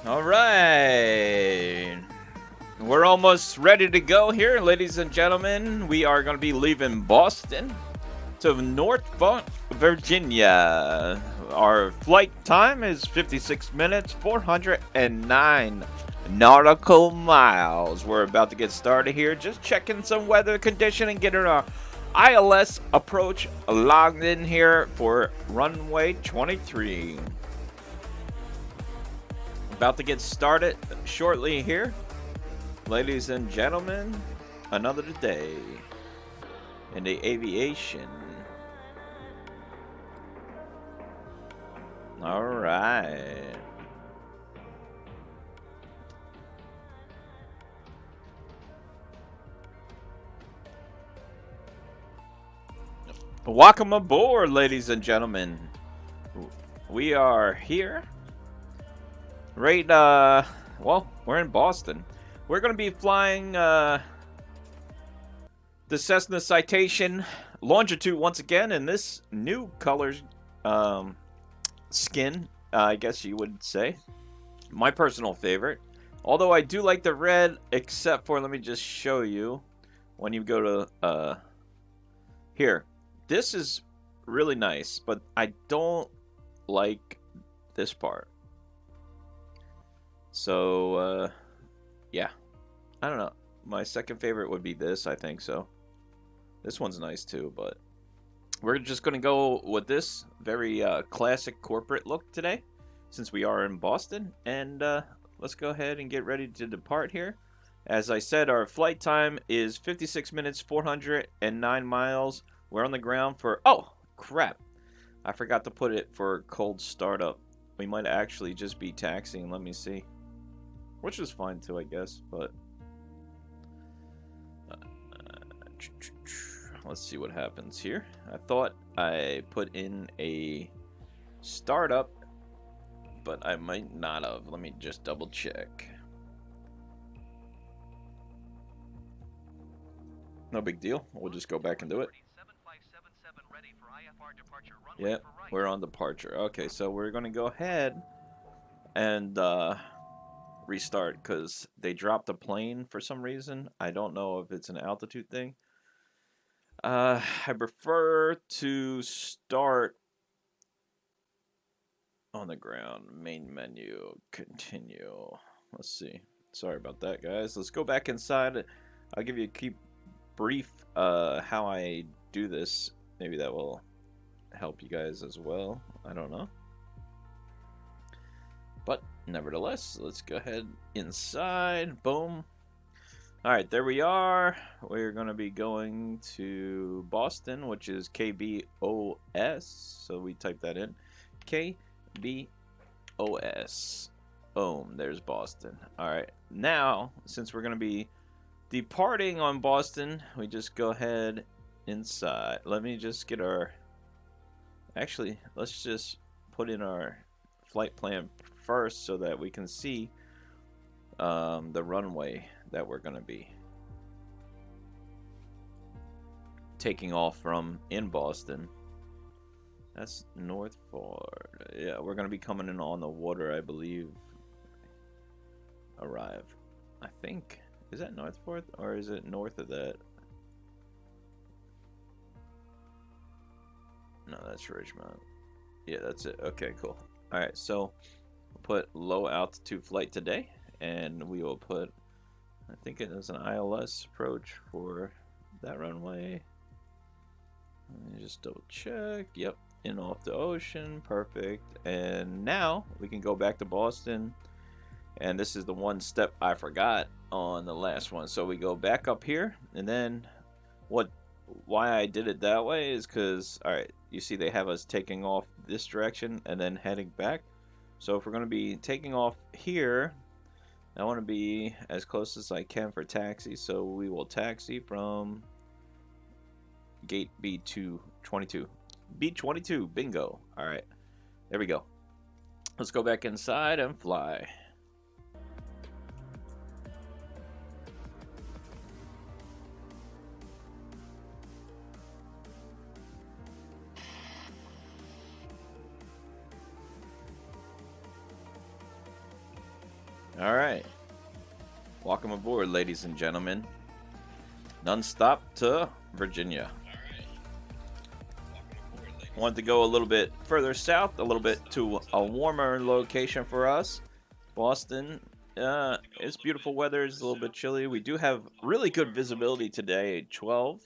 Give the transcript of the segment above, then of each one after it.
All right. We're almost ready to go here, ladies and gentlemen. We are going to be leaving Boston to Norfolk, Virginia. Our flight time is 56 minutes, 409 nautical miles. We're about to get started here. Just checking some weather condition and getting our ILS approach logged in here for runway 23. About to get started shortly here. Ladies and gentlemen, another day in the aviation. All right. Welcome aboard, ladies and gentlemen. We are here. Right, well, we're in Boston. We're going to be flying the Cessna Citation longitude once again in this new color skin, I guess you would say. My personal favorite. Although I do like the red, except for, let me just show you, when you go to, here. This is really nice, but I don't like this part. So, yeah. I don't know. My second favorite would be this, I think so. This one's nice too, but we're just going to go with this very classic corporate look today, since we are in Boston. And let's go ahead and get ready to depart here. As I said, our flight time is 56 minutes, 409 miles. We're on the ground for... Oh, crap. I forgot to put it for cold startup. We might actually just be taxiing. Let me see. Which is fine too, I guess, but... let's see what happens here. I thought I put in a startup, but I might not have. Let me just double check. No big deal. We'll just go back and do it. Yep, we're on departure. Okay, so we're going to go ahead and restart because they dropped a plane for some reason. I don't know if it's an altitude thing. I prefer to start on the ground. Main menu. Continue. Let's see. Sorry about that, guys. Let's go back inside. I'll give you a brief how I do this. Maybe that will help you guys as well. I don't know. But nevertheless, let's go ahead inside. Boom. Alright, there we are. We're going to be going to Boston, which is KBOS. So we type that in. KBOS. Boom, there's Boston. Alright, now, since we're going to be departing on Boston, we just go ahead inside. Let me just get our... Actually, let's just put in our flight plan first so that we can see the runway that we're going to be taking off from in Boston. That's Norfolk. Yeah, we're going to be coming in on the water, I believe. Arrive. I think. Is that Norfolk or is it north of that? No, that's Richmond. Yeah, that's it. Okay, cool. Alright, so we'll put low altitude flight today, and we will put, I think it is an ILS approach for that runway. Let me just double check. Yep, in off the ocean. Perfect. And now we can go back to Boston. And this is the one step I forgot on the last one. So we go back up here, and then why I did it that way is because, alright, you see they have us taking off this direction and then heading back. So if we're going to be taking off here, I want to be as close as I can for taxi. So we will taxi from gate B222. B22, bingo. Alright, there we go. Let's go back inside and fly. All right. Welcome aboard, ladies and gentlemen. Non-stop to Virginia. Wanted to go a little bit further south, a little bit to a warmer location for us. Boston. It's beautiful weather. It's a little bit chilly. We do have really good visibility today, 12.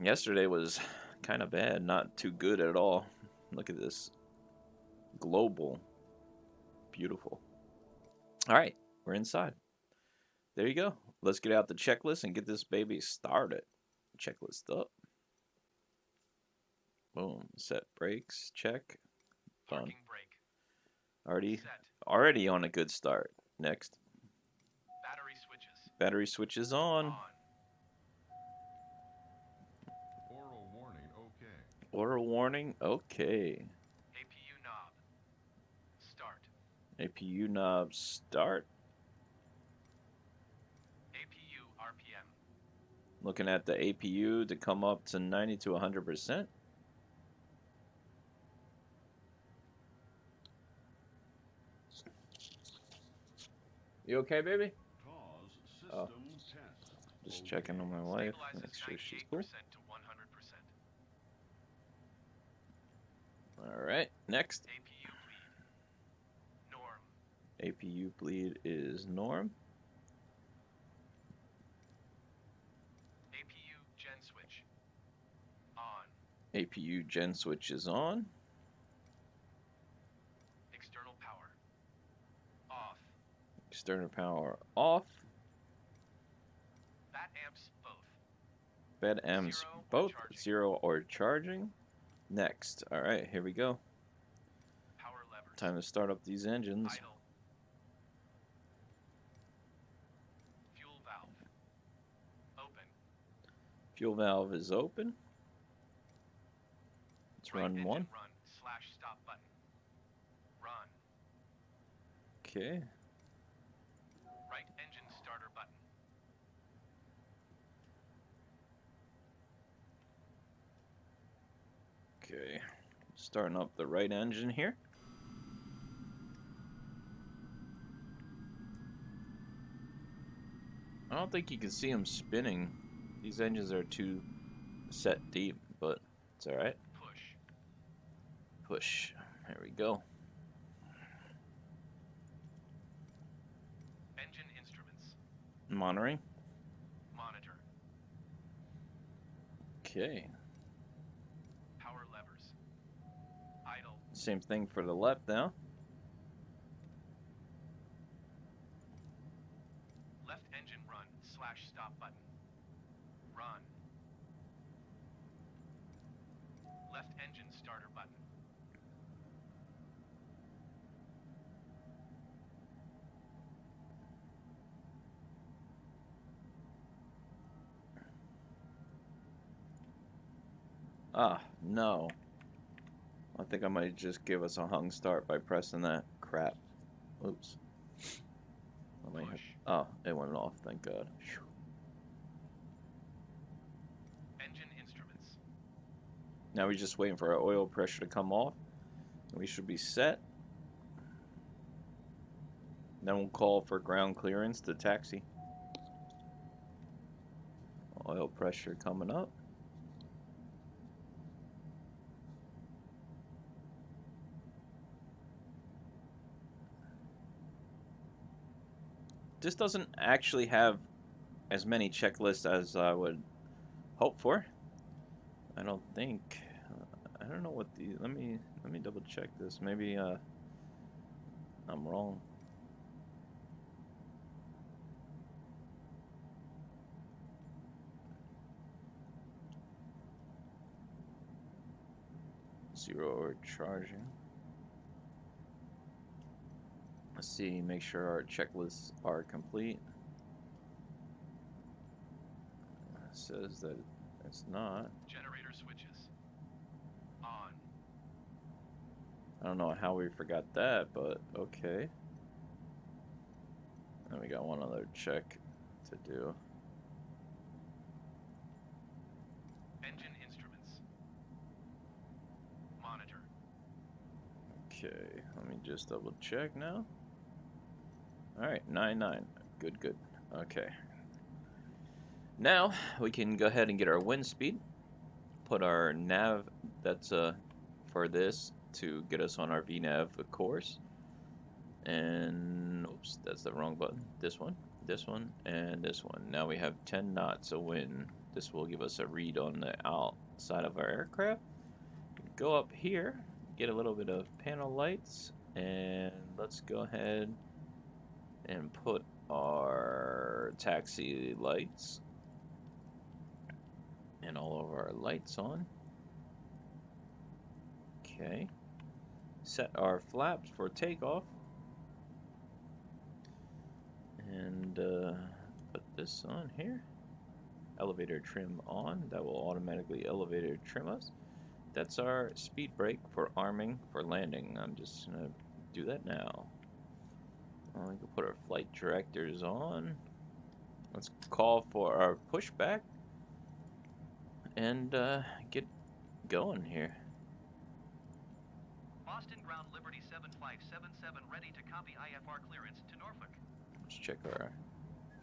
Yesterday was kind of bad, not too good at all. Look at this. Global. Beautiful. All right, we're inside. There you go. Let's get out the checklist and get this baby started. Checklist up. Boom. Set brakes. Check. Done. Already on a good start. Next. Battery switches on. Oral warning, okay. Oral warning, okay. APU knob. Start. APU knob start. APU RPM. Looking at the APU to come up to 90 to 100%. You okay, baby? Pause system test. Just checking on my wife. Make sure she's cool. To 100%. All right, next. APU bleed. Norm. APU bleed is norm. APU gen switch. On. APU gen switch is on. External power. Off. External power off. Bat amps both. Bed amps both. 0 or charging. Next. All right, here we go. Power levers. Time to start up these engines. Idle. Fuel valve. Open. Fuel valve is open. Let's Right run engine one. Run / stop button. Run. Okay. Right engine starter button. Okay. Starting up the right engine here. I don't think you can see them spinning. These engines are too set deep, but it's alright. Push. Push. There we go. Engine instruments. Monitoring. Monitor. Okay. Power levers. Idle. Same thing for the left now. Left engine run / stop button. Run. Left engine starter button. Ah, no. I think I might just give us a hung start by pressing that crap. Oops. I might have, oh, it went off, thank God. Whew. Engine instruments. Now we're just waiting for our oil pressure to come off. We should be set. Then we'll call for ground clearance to taxi. Oil pressure coming up. This doesn't actually have as many checklists as I would hope for. I don't think. I don't know what the. Let me double check this. Maybe I'm wrong. Zero or charging. Let's see, make sure our checklists are complete. It says that it's not. Generator switches. On. I don't know how we forgot that, but okay. And we got one other check to do. Engine instruments. Monitor. Okay, let me just double check now. All right, 9-9. Good, good. Okay. Now we can go ahead and get our wind speed. Put our nav that's for this to get us on our VNav course. And oops, that's the wrong button. This one, and this one. Now we have 10 knots of wind. This will give us a read on the outside of our aircraft. Go up here, get a little bit of panel lights, and let's go ahead and put our taxi lights and all of our lights on. Okay. Set our flaps for takeoff. And put this on here. Elevator trim on. That will automatically elevator trim us. That's our speed brake for arming for landing. I'm just going to do that now. We can put our flight directors on. Let's call for our pushback and get going here. Boston Ground Liberty 7577 ready to copy IFR clearance to Norfolk. Let's check our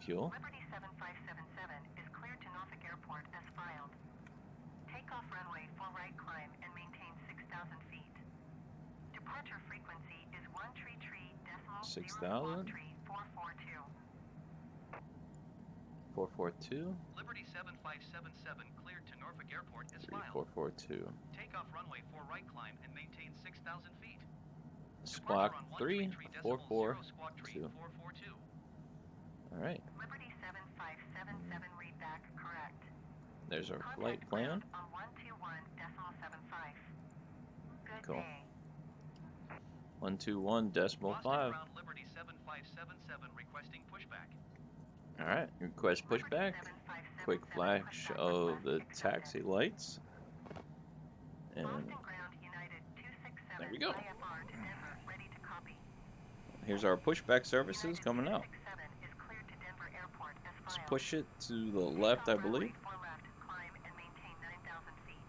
fuel. Liberty 7577 is cleared to Norfolk Airport as filed. Takeoff runway full right climb and maintain 6,000 feet. Departure frequency is 133.0 442. 442. Liberty 7577 cleared to Norfolk Airport as filed. 442. Takeoff runway for right climb and maintain 6,000 feet. Squawk 3, 442. Squawk 3, 442. All right. Liberty 7577 readback correct. There's our flight Contact plan. ground on 121.75. Good Cool. day. 121.5. Boston Ground Liberty 7577 requesting pushback. All right. Request pushback. Quick flash of the taxi lights. And Boston Ground United 267 there we go. IFR to Denver, ready to copy. Here's our pushback services coming out. 267 is cleared to Denver Airport as Let's filed. push it to the left, I believe. For left, climb and maintain 9,000 feet.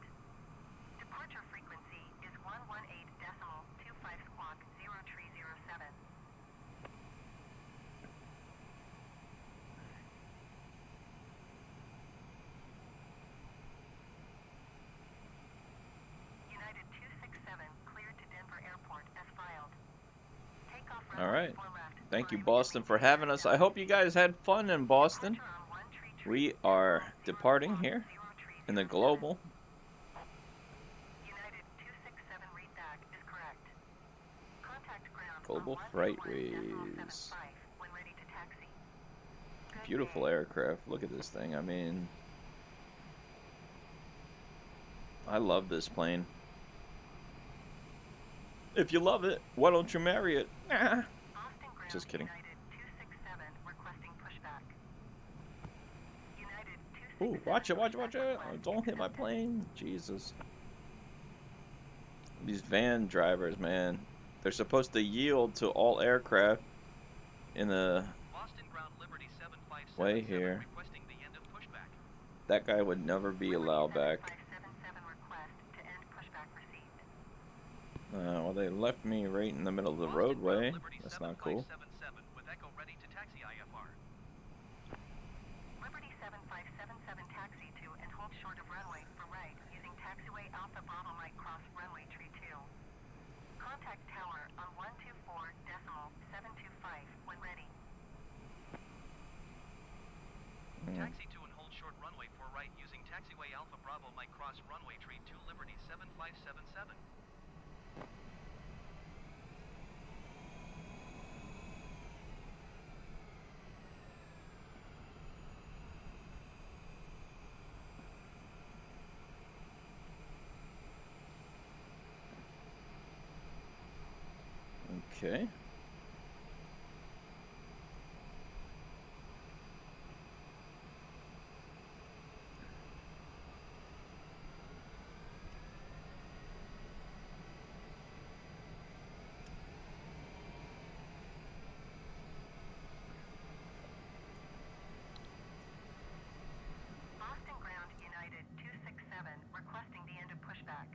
Departure frequency is 118.25 squawk 0307. United 267 cleared to Denver Airport as filed. Takeoff All runway right. for left, Thank you, climb Boston, and for maintain having us. I hope you guys had fun in Boston. departure on 133.0 We are departing here in the Global. United 267 readback is correct. Contact ground Global on Freightways. 121.75 when ready to taxi. Good Beautiful day. aircraft. Look at this thing. I mean, I love this plane. If you love it, why don't you marry it? Nah. Boston ground Just kidding. United 267 requesting pushback. United Ooh, 267 watch it, watch it, watch it. request Oh, don't hit my accepted. plane. Jesus. These van drivers, man. They're supposed to yield to all aircraft in the Boston Ground Liberty 7577 way here. requesting the end of pushback. That guy would never be allowed back. 7577 request to end pushback received. Well, they left me right in the middle of the Boston roadway. Ground Liberty That's not cool. 7577 with Echo ready to taxi IFR. Liberty 7577 taxi to and hold short of runway for right using taxiway Alpha Bravo Mike cross runway tree 2. Contact tower on 124.725 when ready. Taxi to and hold short runway for right using taxiway Alpha Bravo Mike cross runway tree 2 Liberty 7577. Okay. Boston Ground United 267 requesting the end of pushback.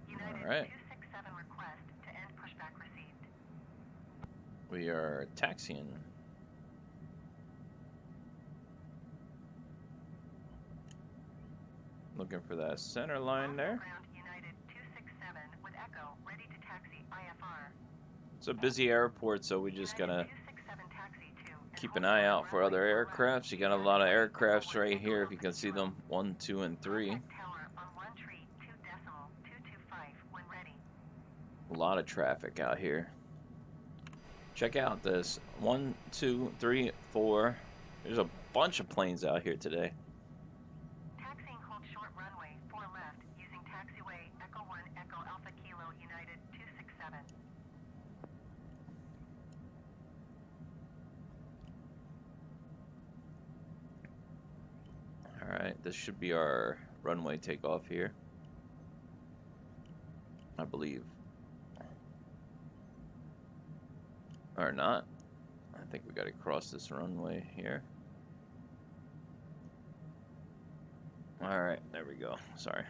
United All right. 267 request to end pushback received. We are taxiing. Looking for that center line there. Ground United 267 with Echo, ready to taxi IFR. It's a busy airport, so we just gotta 267 taxi to keep an eye out for other aircrafts. You got a lot of aircrafts right here, if you can see them. 1, 2, and 3. Tower on 1 tree 2.225 when ready. A lot of traffic out here. Check out this. 1, 2, 3, 4. There's a bunch of planes out here today. Taxiing hold short runway 4 left using taxiway Echo 1 Echo Alpha Kilo United 267. Alright, this should be our runway takeoff here, I believe. Or not. I think we gotta cross this runway here. Alright, there we go. Sorry.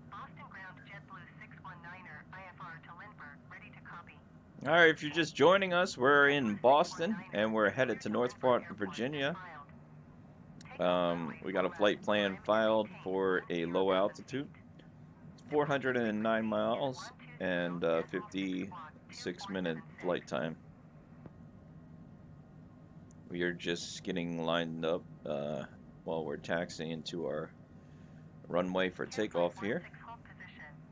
Boston ground JetBlue 619er IFR to Lindbergh, ready to copy. Alright, if you're just joining us, we're in Boston and we're headed to Norfolk, Virginia. We got a flight plan filed for a low altitude. It's 409 miles and 56-minute flight time. We are just getting lined up while we're taxiing to our runway for takeoff here.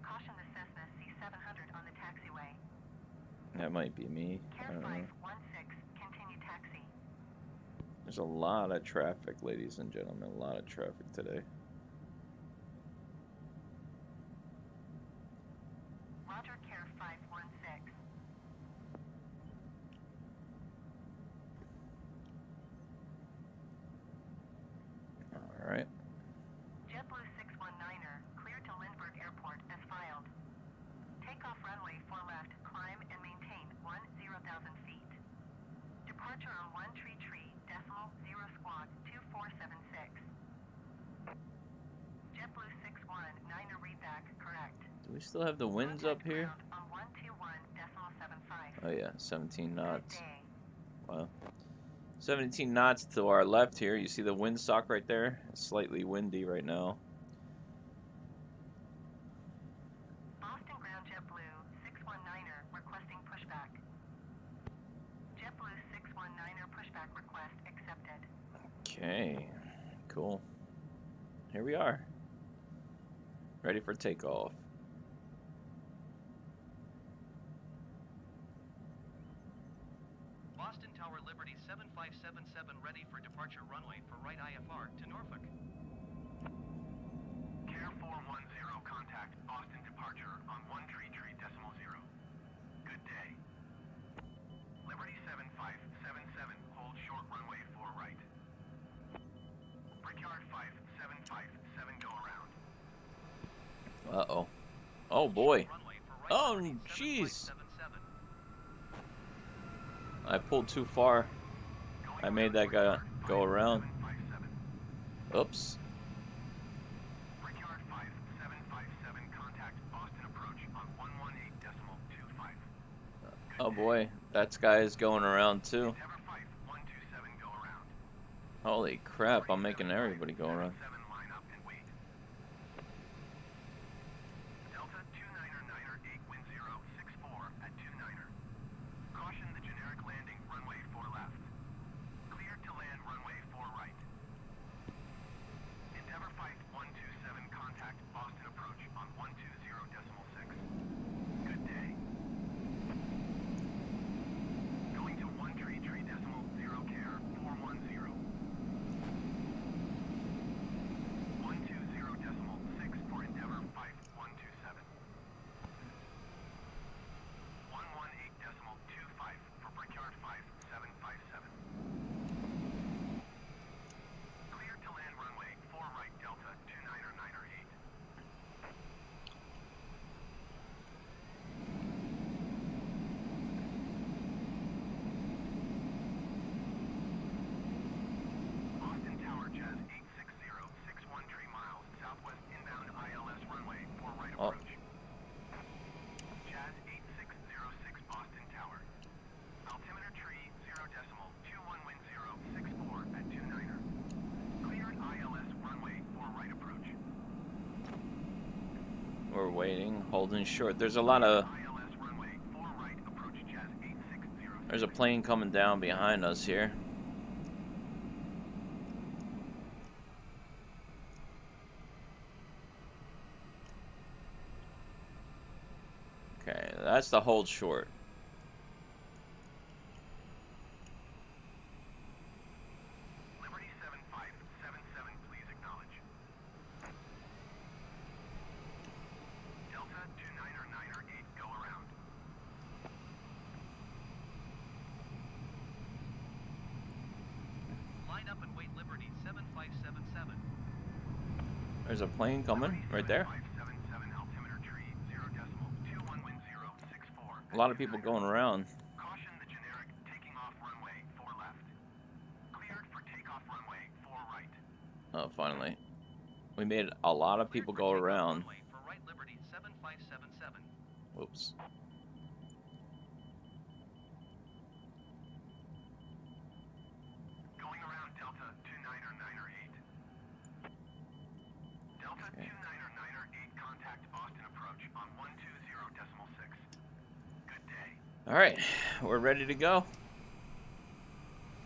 Caution the Cessna C700 on the taxiway. That might be me. I don't know. 516, continue taxi. There's a lot of traffic, ladies and gentlemen. A lot of traffic today. Roger, Care 516. All right. JetBlue 619er, clear to Lindbergh Airport as filed. Takeoff runway 4 left, climb and maintain 10,000 feet. Departure on 1 tree, decimal 0 squawk 2476. JetBlue 619er readback correct. Do we still have the winds up here? On 121.75. Oh yeah, 17 knots. Good day. Wow. 17 knots to our left here. You see the windsock right there? It's slightly windy right now. Boston ground JetBlue 619er requesting pushback. JetBlue 619er pushback request accepted. Okay, cool. Here we are. Ready for takeoff. Boston Tower Liberty 7577 ready for departure runway for right IFR to Norfolk. Care 410, contact Boston departure on 1 tree decimal 0. Good day. Liberty 7577, hold short runway 4 right. Brickyard 5757, go around. Uh-oh. Oh boy. Runway for right Oh, Liberty jeez. 7577. I pulled too far. I made that guy go around. 757. Oops. Brickyard 5757, contact Boston approach on 118.25. Oh boy, that guy is going around too. Endeavor 5127, go around. Holy crap, I'm making everybody go around. 7 line up and wait. Delta 299er 8 wind 064 at 29er. Caution the generic landing runway 4 left. Cleared to land runway 4 right. Endeavor 5127, contact Boston approach on 120.6. Good day. Going to 1 tree decimal 0 care 410. We're waiting, holding short. There's a lot of... ILS runway 4 right, approach Jazz 8606. There's a plane coming down behind us here. Okay, that's the hold short. Liberty 7577, please acknowledge. Delta 29er 8, go around. Line up and wait Liberty 7577. There's a plane coming right there. 577 altimeter tree 0.21 wind 064. A lot of people going around. Caution the generic taking off runway 4 left. Cleared for takeoff runway 4 right. Oh, finally. We made a lot of people go around. Runway for right Liberty 7577. Whoops. Going around Delta 29er 8. Delta 29er 8, contact Boston approach on 120.6. Good day. All right, we're ready to go.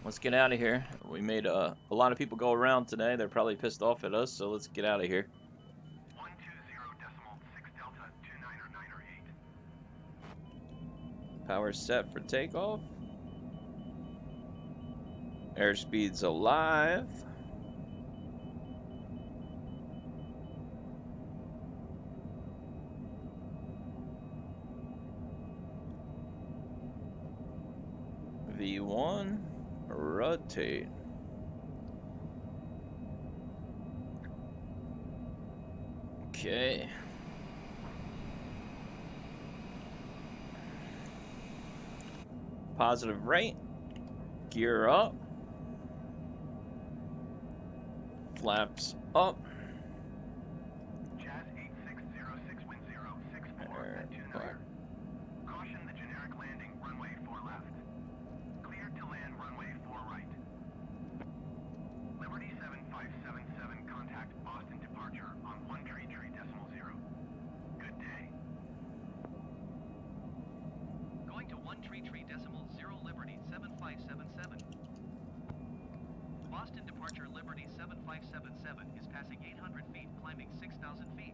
Let's get out of here. We made a lot of people go around today. They're probably pissed off at us, so let's get out of here. 120.6 Delta 29er 8. Power set for takeoff. Airspeed's alive. V1, rotate. Okay. Positive right. Gear up. Flaps up. Jazz 8606 wind 064 at 29er. Caution the generic landing runway 4 left. Cleared to land runway 4 right. Liberty 7577, contact Boston departure on 133.0. Good day. Going to 133.0 Liberty 7577. Boston departure Liberty 7577 is passing 800 feet, climbing 6,000 feet.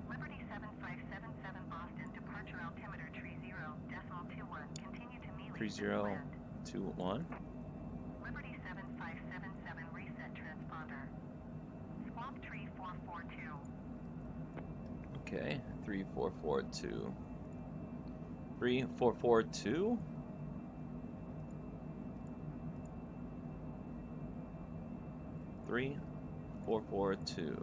Liberty 7577 Boston, departure altimeter tree 0.21. Continue to Mealy. 3021. Liberty 7577 reset transponder. Swamp tree 442. Okay, 3442. 3442. Three, 442.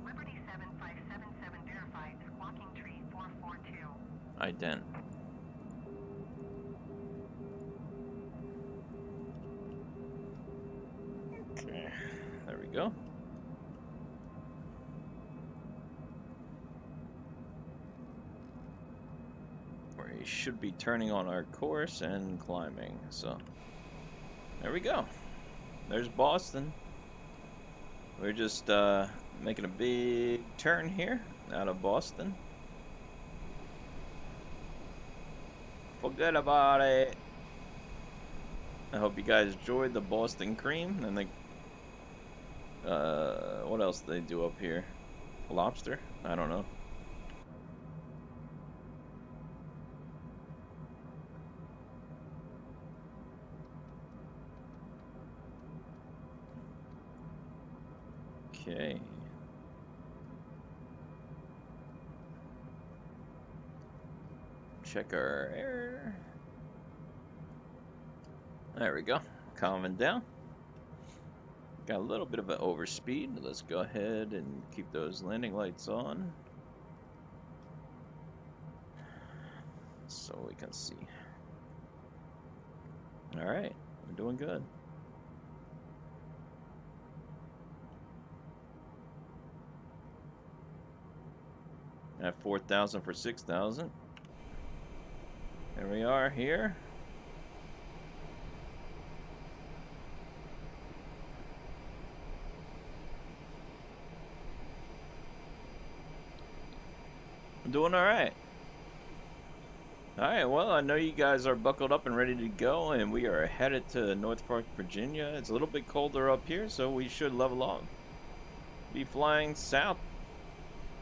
Liberty 7577 verified. Squawking tree 442. Ident. Okay, there we go. We should be turning on our course and climbing, so there we go. There's Boston. We're just making a big turn here out of Boston. Forget about it. I hope you guys enjoyed the Boston cream and the what else do they do up here? Lobster? I don't know. Okay. Check our air. There we go. Calming down. Got a little bit of an overspeed. Let's go ahead and keep those landing lights on so we can see. All right, we're doing good. At 4,000 for 6,000. There we are here. doing all right. All right, well, I know you guys are buckled up and ready to go, and we are headed to Norfolk, Virginia. It's a little bit colder up here, so we should level off. Be flying south.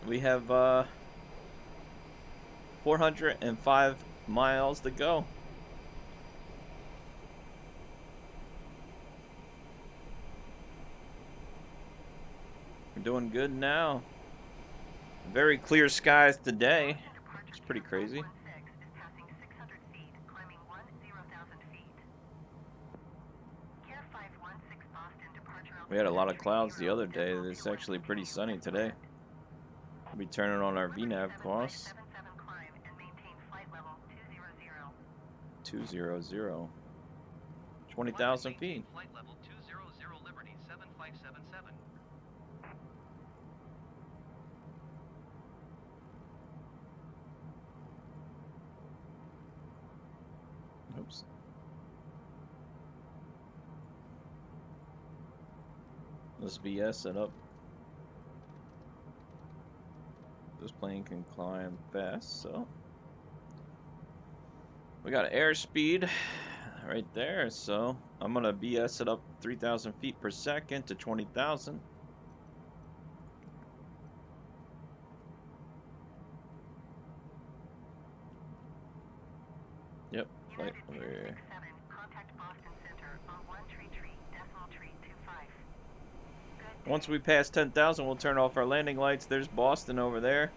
We have 405 miles to go. We're doing good now. Very clear skies today. It's pretty crazy. We had a lot of clouds the other day. It's actually pretty sunny today. We'll be turning on our VNAV course. 200. 20,000 feet. Flight level 200 Liberty 7577. Oops. Let's BS it up. This plane can climb fast, so we got airspeed right there, so I'm gonna BS it up 3,000 feet per second to 20,000. Yep, flight over here. Once we pass 10,000, we'll turn off our landing lights. There's Boston over there.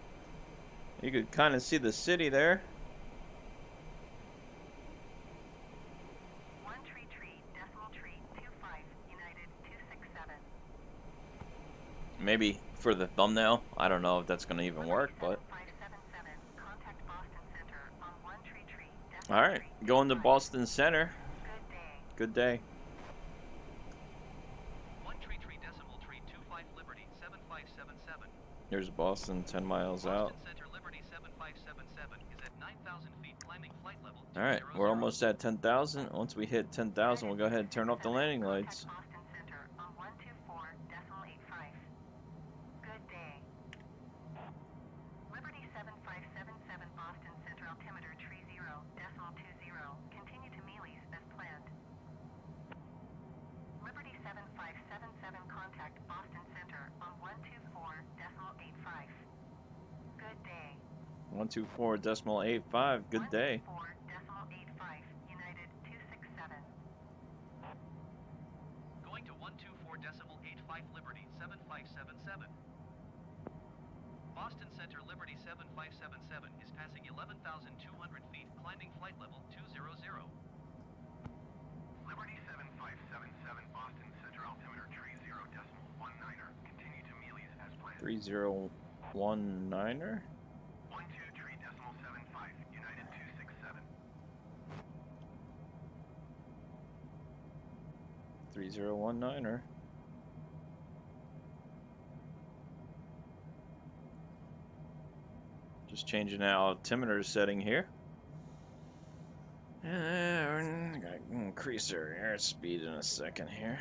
You could kind of see the city there. Maybe for the thumbnail. I don't know if that's going to even work, but... Alright, going to Boston Center. Good day. 133.325 Liberty 7577. There's Boston, 10 miles out. Boston Center Liberty 7577 is at 9,000 feet, climbing flight level 200. Alright, we're almost at 10,000. Once we hit 10,000, we'll go ahead and turn off the landing lights. Contact Boston Center on 124.85. Good day. 124.85. Good day. 124.85. United 267. Going to 124.85 Liberty 7577. Boston Center Liberty 7577 is passing 11,200 feet, climbing flight level 200. Liberty 7577, Boston Center, altimeter 30.19er. Continue to Mealy's as planned. 3019er? 123.75, United 267. 3019er. Just changing the altimeter setting here. We're gonna increase our airspeed in a second here.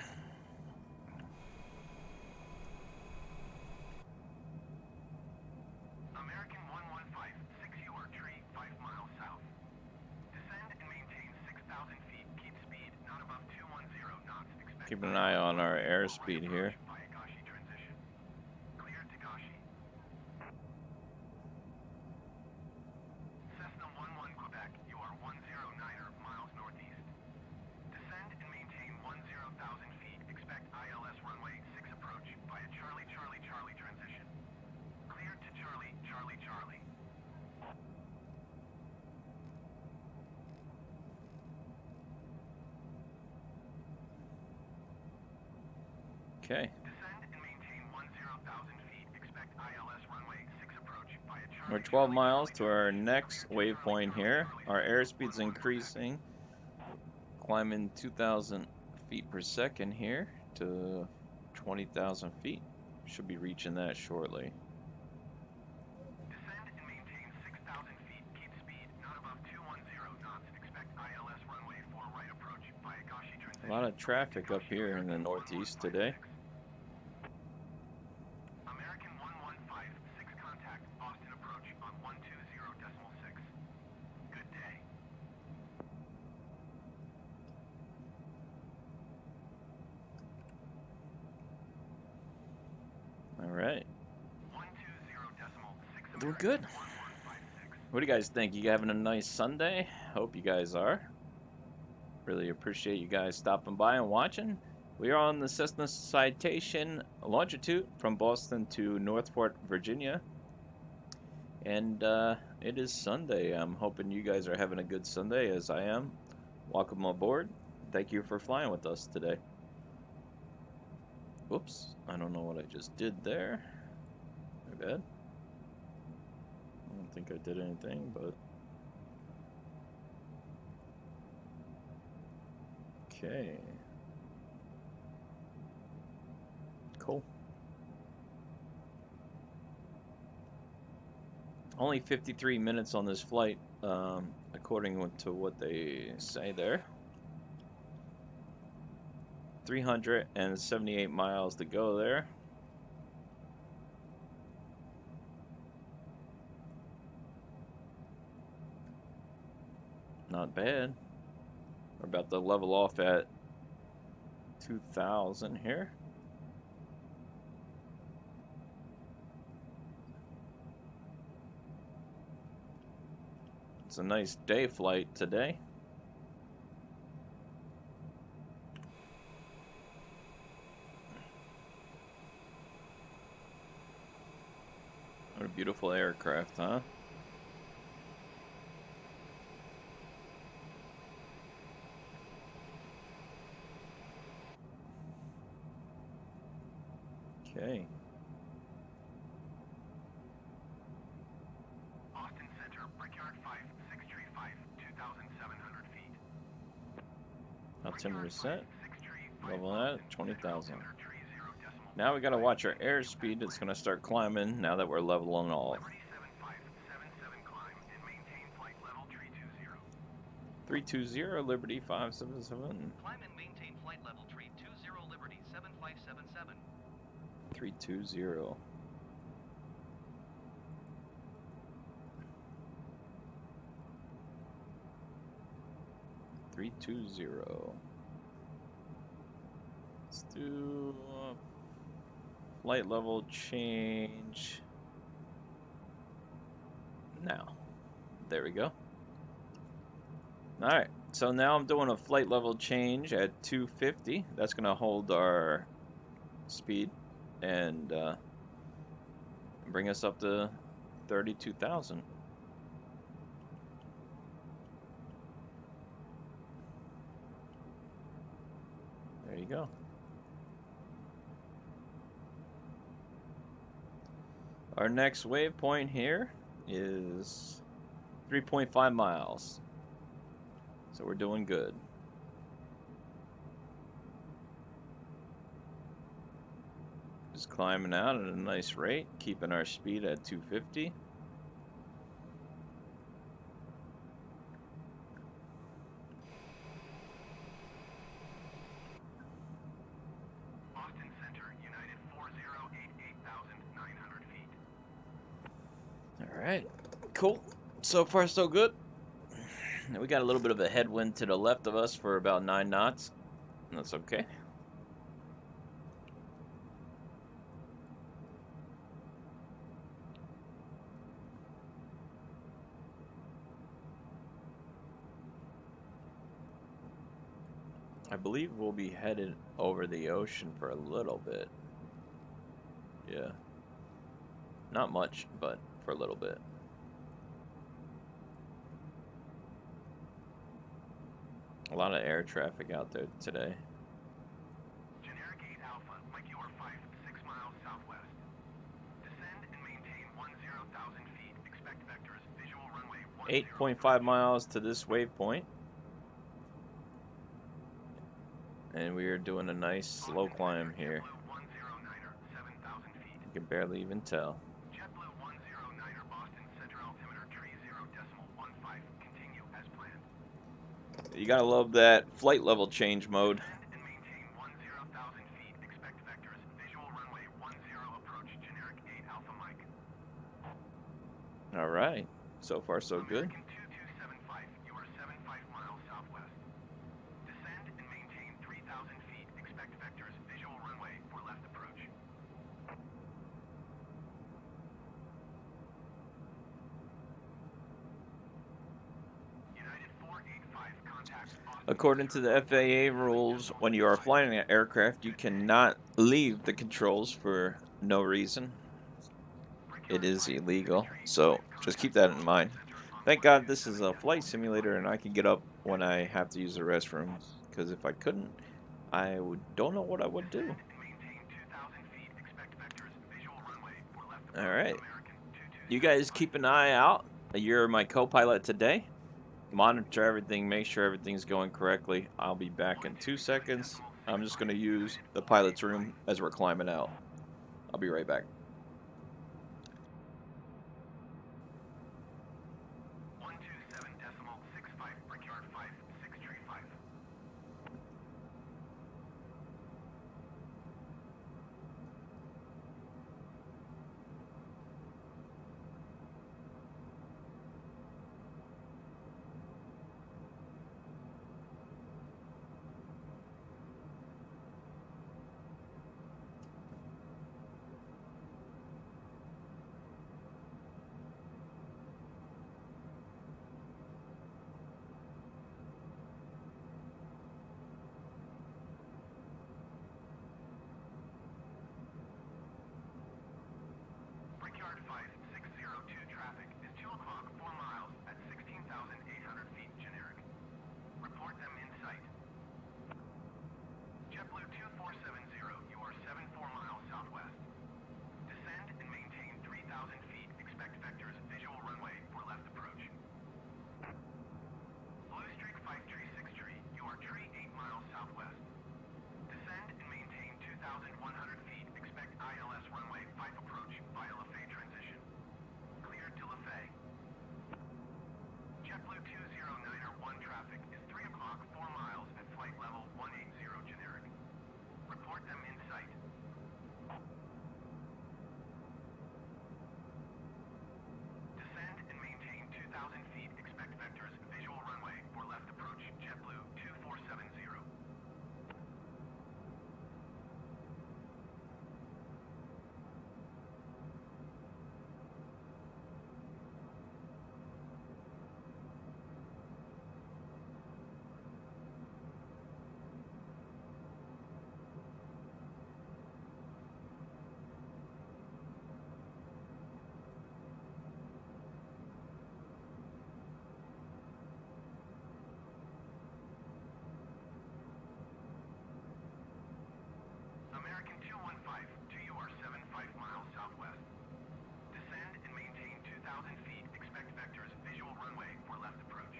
American 115, 6 York Tree, 5 miles south. Descend and maintain 6,000 feet. Keep speed not above 210 knots. Expect Keeping an eye on our airspeed here. Transition. Clear to Gashi. Cessna 11 Quebec, you are 109er miles northeast. Descend and maintain 10,000 feet. Expect ILS runway 6 approach via Charlie Charlie Charlie transition. Clear to Charlie Charlie Charlie. Okay. Descend and maintain 10,000 feet. Expect ILS runway 6 approach via Charlie. We're 12 miles to our next waypoint here. Our airspeed's increasing. Climbing 2,000 feet per second here to 20,000 feet. Should be reaching that shortly. Descend and maintain 6,000 feet. Keep speed not above 210 knots. Expect ILS runway 4 right approach via Gashi transition. A lot of traffic up here in the northeast today. American 115, 6 contact Boston approach on 124. All right. 120.6 Doing good. 1156. What do you guys think? You having a nice Sunday? Hope you guys are. Really appreciate you guys stopping by and watching. We are on the Cessna Citation longitude from Boston to Norfolk, Virginia. And it is Sunday. I'm hoping you guys are having a good Sunday, as I am. Welcome aboard. Thank you for flying with us today. Whoops. I don't know what I just did there. My bad. I don't think I did anything, but... Okay. Cool. Only 53 minutes on this flight, according to what they say there. 378 miles to go there. Not bad. We're about to level off at 2,000 here. It's a nice day flight today. What a beautiful aircraft, huh? Okay. Austin Center, Brickyard 5, 635, 2,700 feet. Altimeter set. 635, Level at 20,000. 30 Now we gotta watch our airspeed. It's gonna start climbing now that we're leveling off. Liberty 7577 climb and maintain flight level 320. 320 Liberty 577. Climb and maintain flight level tree 20 Liberty 7577. 320. Let's do flight level change now. There we go. Alright, so now I'm doing a flight level change at 250. That's going to hold our speed and bring us up to 32,000. There you go. Our next waypoint here is 3.5 miles. So we're doing good. Just climbing out at a nice rate, keeping our speed at 250. Austin Center, United 4088,900 feet. Alright, cool. So far so good. We got a little bit of a headwind to the left of us for about 9 knots. That's okay. I believe we'll be headed over the ocean for a little bit. Yeah. Not much, but for a little bit. A lot of air traffic out there today. Generic 8 Alpha, Mike Ewer 5, 6 miles southwest. Descend and maintain 10,000 feet. Expect vectors. Visual runway 10. 8.5 miles to this waypoint. And we are doing a nice slow climb here. JetBlue 109er, 7,000 feet. You can barely even tell. JetBlue 109er, Boston Center altimeter 30.15. Continue as planned. You gotta love that flight level change mode. Descend and maintain 10,000 feet. Expect vectors. Visual runway 10 approach. Generic 8 Alpha Mike. Alright. So far so good. American 2275, you are 75 miles southwest. Descend and maintain 3,000 feet. Expect vectors. Visual runway for left approach. According to the FAA rules, when you are flying an aircraft, you cannot leave the controls for no reason. It is illegal, so just keep that in mind. Thank God this is a flight simulator and I can get up when I have to use the restroom, because if I couldn't, don't know what I would do. Alright, you guys keep an eye out. You're my co-pilot today. Monitor everything, make sure everything's going correctly. I'll be back in 2 seconds. I'm just going to use the pilot's room as we're climbing out. I'll be right back. 127.65, Brickyard 5, 635. Brickyard 5602 traffic is 2 o'clock, 4 miles at 16,800 feet generic. Report them in sight. JetBlue 2470, you are 74 miles southwest. Descend and maintain 3,000 feet. Expect vectors, visual runway for left approach. Blue Streak 536 tree, you are tree 8 miles southwest. Descend and maintain 2,100 feet. Expect ILS runway 5 approach via LaFay transition. Cleared to LaFay. JetBlue 209er 1 traffic is 3 o'clock, 4 miles at flight level 180 generic. Report them in sight. Descend and maintain 2,000 feet. Expect vectors, visual runway for left approach. JetBlue 2470. American 215, to you are 75 miles southwest. Descend and maintain 2,000 feet. Expect vectors, visual runway for left approach.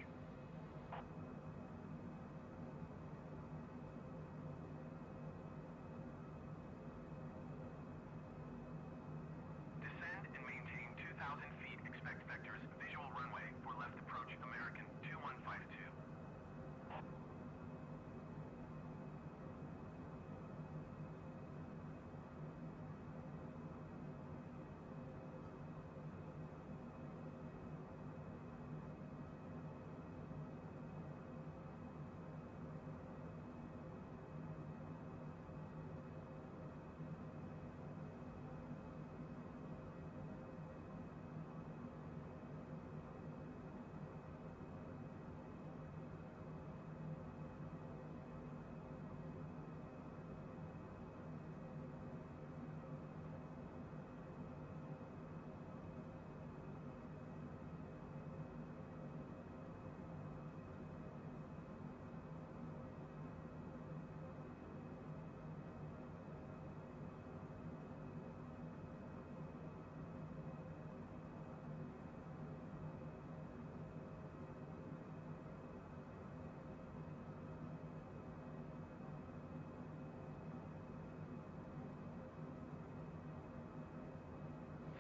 Descend and maintain 2,000 feet. Expect vectors, visual runway for left approach. American 2152.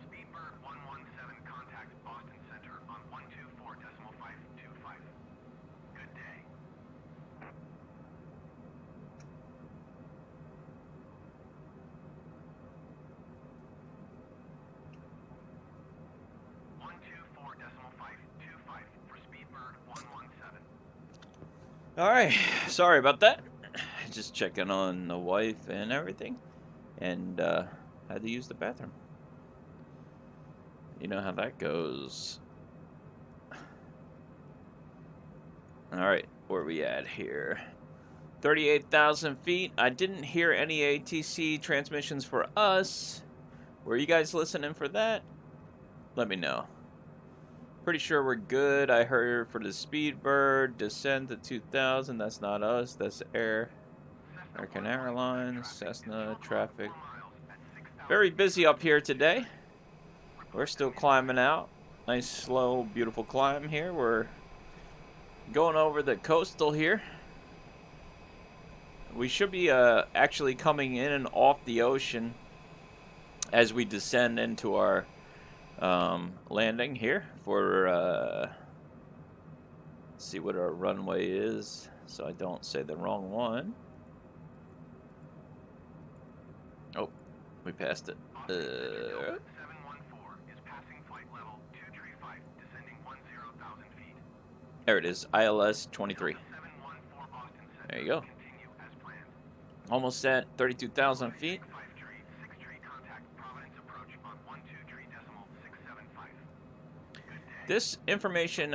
Speedbird 117, contact Boston Center on 124.525. Good day. for Speedbird 117. Alright, sorry about that. Just checking on the wife and everything. And had to use the bathroom. You know how that goes. Alright, where are we at here? 38,000 feet. I didn't hear any ATC transmissions for us. Were you guys listening for that? Let me know. Pretty sure we're good. I heard for the Speedbird, descend to 2,000. That's not us. That's Air. American Airlines, Cessna, traffic. Very busy up here today. We're still climbing out. Nice, slow, beautiful climb here. We're going over the coastal here. We should be actually coming in and off the ocean as we descend into our landing here for let's see what our runway is so I don't say the wrong one. Oh, we passed it. 714 is passing flight level 235, descending 10,000 feet. There it is, ILS 23. 714 Boston Center. There you go. Continue as planned. Almost at 32,000 feet. 6 tree contact Providence approach on 123.675. Good day. This information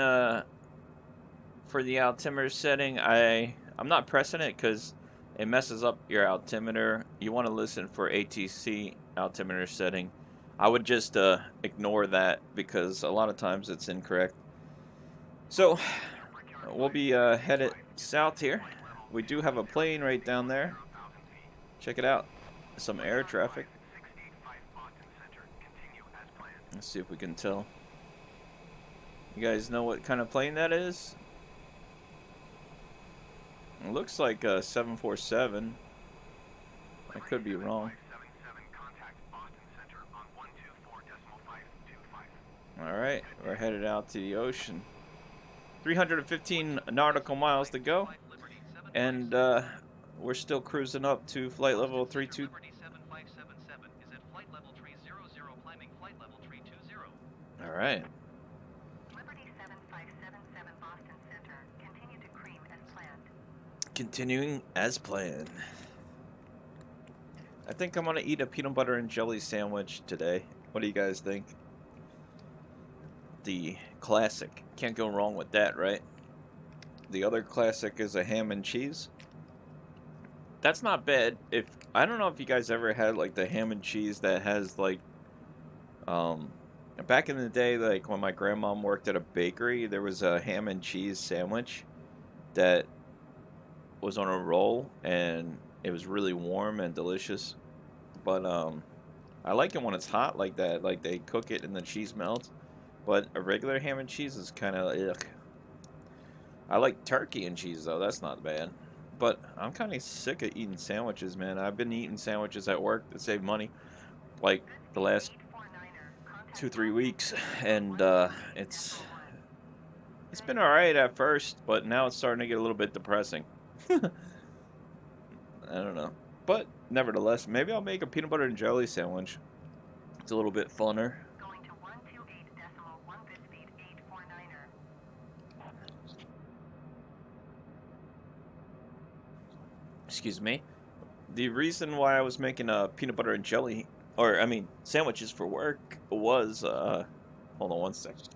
for the altimeter setting, I'm not pressing it because it messes up your altimeter. You want to listen for ATC altimeter setting. I would just ignore that because a lot of times it's incorrect. So we'll be headed south here. We do have a plane right down there. Check it out. Some air traffic. 685 Boston Center. Continue as planned. Let's see if we can tell. You guys know what kind of plane that is? It looks like a 747. I could be wrong. 577 contact Boston Center on 124.525. Alright, we're headed out to the ocean. 315 nautical miles to go. And we're still cruising up to flight level 32. Liberty 7577 is at flight level 300, climbing flight level 320. Alright. Liberty 7577 Boston Center. Continue to cream as planned. Continuing as planned. I think I'm gonna eat a peanut butter and jelly sandwich today. What do you guys think? The classic. Can't go wrong with that, right? The other classic is a ham and cheese. That's not bad. I don't know if you guys ever had like the ham and cheese that has like back in the day, like when my grandmom worked at a bakery, there was a ham and cheese sandwich that was on a roll and it was really warm and delicious. But I like it when it's hot like that, like they cook it and the cheese melts. But a regular ham and cheese is kind of ugh. I like turkey and cheese though, that's not bad. But I'm kind of sick of eating sandwiches, man. I've been eating sandwiches at work to save money, like the last 2-3 weeks, and it's been all right at first, but now it's starting to get a little bit depressing. I don't know, but nevertheless, maybe I'll make a peanut butter and jelly sandwich. It's a little bit funner. Going to 128.1 bit speed 849er. Excuse me. The reason why I was making a peanut butter and jelly, or I mean sandwiches for work, was hold on one second.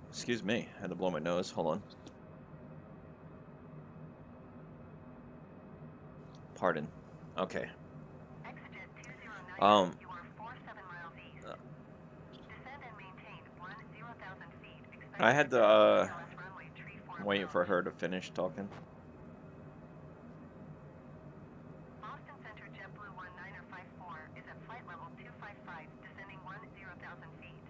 Excuse me, I had to blow my nose. Hold on. Pardon. Okay. Exit 209. You are 47 miles east. Descend and maintain 10,000 feet. Expect I had to ILS runway 34 wait for her to finish talking. Boston Center JetBlue 1954 is at flight level 255, descending 10,000 feet.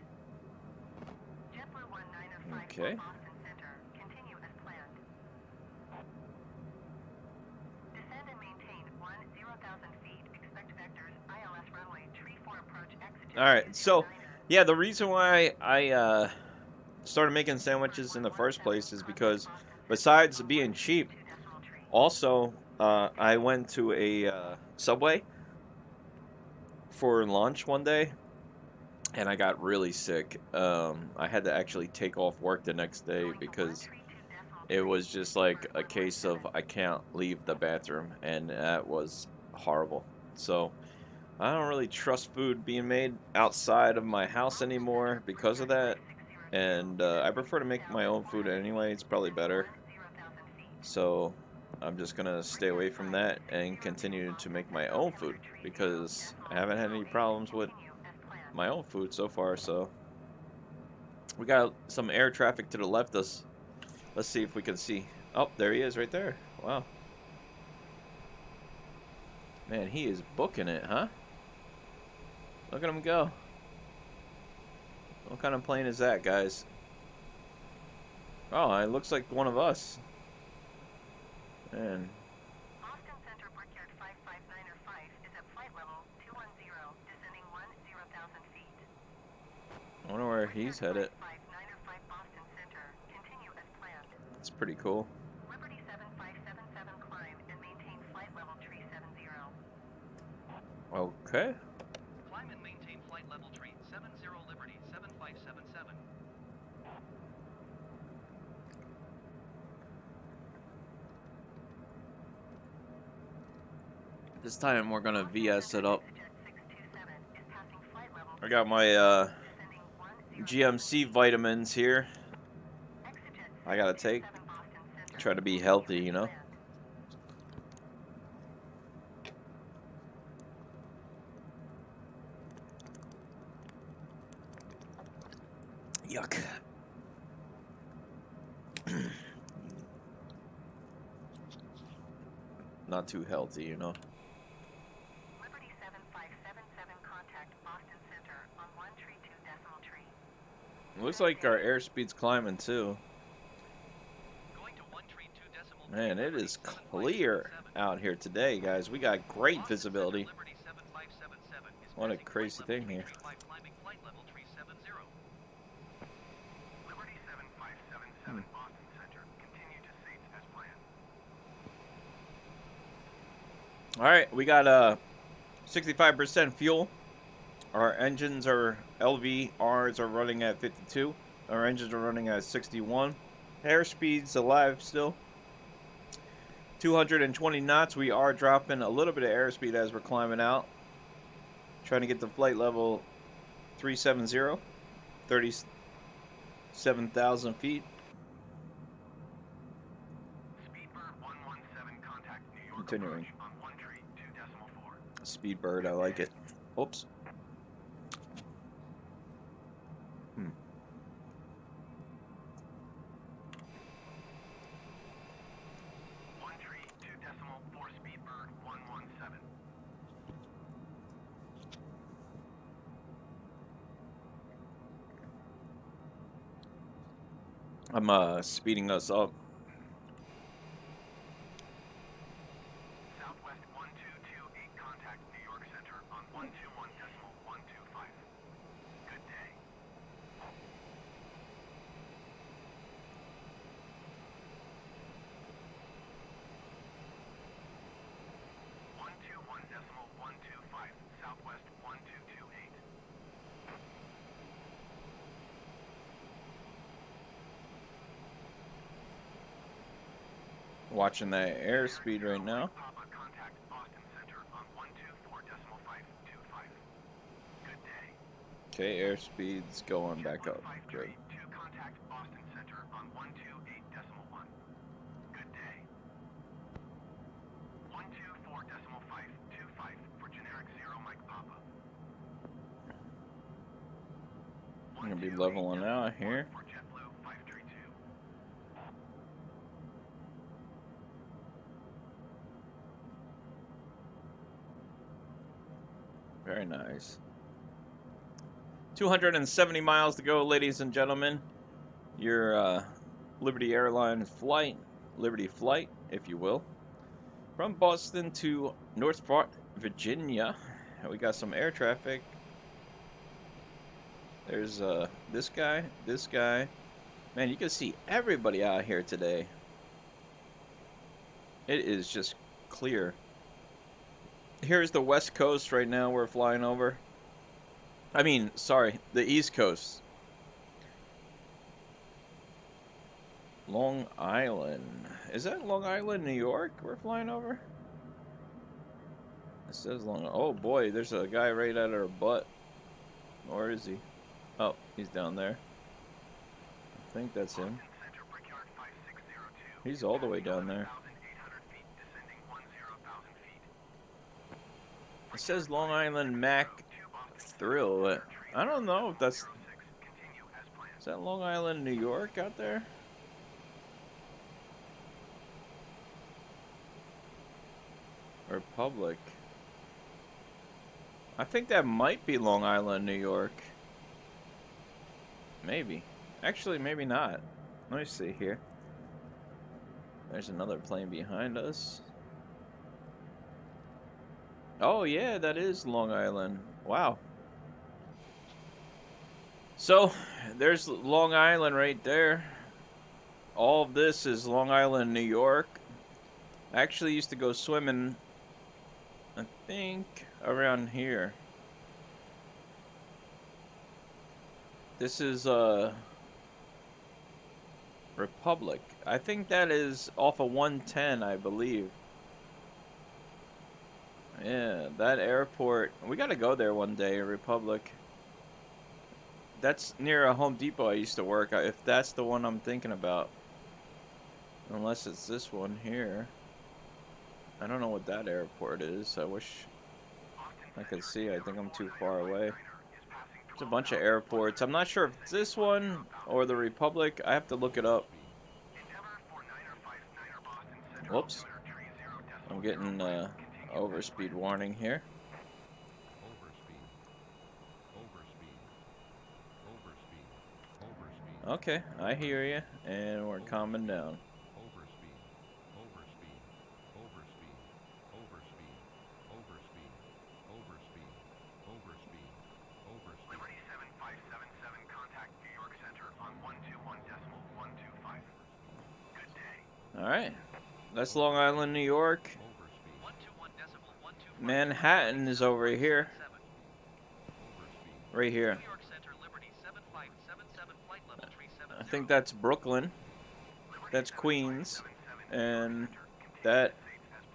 JetBlue 1954 Okay. Boston Center. Continue as planned. Descend and maintain 10,000 feet. Expect vectors ILS runway 34 approach exit. All right, so yeah, the reason why I started making sandwiches in the first place is because besides being cheap, also I went to a Subway for lunch one day and I got really sick. I had to actually take off work the next day because it was just like a case of I can't leave the bathroom, and that was horrible. So I don't really trust food being made outside of my house anymore because of that. and I prefer to make my own food anyway. It's probably better. So I'm just gonna stay away from that and continue to make my own food because I haven't had any problems with my own food so far. So we got some air traffic to the left of us. Let's see if we can see. Oh, there he is right there. Wow. Man, he is booking it, huh? Look at him go. What kind of plane is that, guys? Oh, it looks like one of us. Man. Boston Center Brickyard 559er 5 is at flight level 210, descending 10,000 feet. I wonder where he's headed. 559er 5 Boston Center, continue as planned. It's pretty cool. Liberty 7577 climb and maintain flight level 370. Okay. Climb and maintain flight level tree 70 Liberty 7577. This time we're gonna VS it up. Jet 627 is passing flight level. I got my Descending 10. GMC vitamins here. Exit I gotta take. 7 Boston Center. Try to be healthy, you know. Yuck. Not too healthy, you know. Liberty 7577 contact Boston Center on 132 decimal tree. Looks like our airspeed's climbing too. Going to 132 decimal tree, Man, it Liberty is clear 7577. out here today, guys. We got great Boston visibility. Center, Liberty 7577 is What a passing crazy flight level thing here. 335, climbing flight level 370. Liberty 7577 Boston Center. Continue to seats as planned. All right, we got 65% fuel. Our engines are LVRs are running at 52. Our engines are running at 61. Airspeed's alive still. 220 knots. We are dropping a little bit of airspeed as we're climbing out. Trying to get to flight level 370, 37,000 feet. Speedbird 117 contact New York Continuing. approach on 132 decimal 4. Speedbird, I like it. Oops. 132 decimal 4 Speedbird 117. I'm speeding us up. Southwest 1228 contact New York Center on 121 decimal 125. Good day. decimal 125 Southwest 1228. Watching that airspeed right now. Papa contact Boston Center on 124 decimal 525. Good day. Okay, airspeed's going back up. Good. 2 contact Boston Center on 128 decimal 1. Good day. 124 decimal 525 for generic 0 Mike Papa. I'm gonna be leveling out here. For JetBlue 532. Very nice. 270 miles to go, ladies and gentlemen. Your Liberty Airlines flight, Liberty flight, if you will, from Boston to Norfolk, Virginia. We got some air traffic. There's this guy. Man, you can see everybody out here today. It is just clear. Here's the West Coast right now we're flying over. I mean, sorry, the East Coast. Long Island. Is that Long Island, New York we're flying over? It says Long. Oh boy, there's a guy right at our butt. Where is he? Oh, he's down there. think that's him. Austin Center, Brickyard 5602. He's all the way down there. 11,800 feet, descending 10,000 feet. It says Long Island Mac Thrill. I don't know if that's... Continue as planned. Is that Long Island, New York out there? Republic. I think that might be Long Island, New York. Maybe. Actually, maybe not. Let me see here. There's another plane behind us. Oh, yeah, that is Long Island. Wow. So, there's Long Island right there. All of this is Long Island, New York. I actually used to go swimming, I think, around here. This is Republic. I think that is off of 110, I believe. Yeah, that airport. We gotta go there one day, Republic. That's near a Home Depot I used to work at, if that's the one I'm thinking about. Unless it's this one here. I don't know what that airport is. I wish I could see. I think I'm too far away. There's a bunch of airports. I'm not sure if it's this one or the Republic. I have to look it up. Whoops. I'm getting overspeed warning here. Okay, I hear you, and we're calming down. Liberty 7577, contact New York Center on 121.125. Good day. All right, that's Long Island, New York. 121.125. Manhattan is over here, right here. New York Center, Liberty 7577, flight level 370. I think that's Brooklyn. That's Queens, and that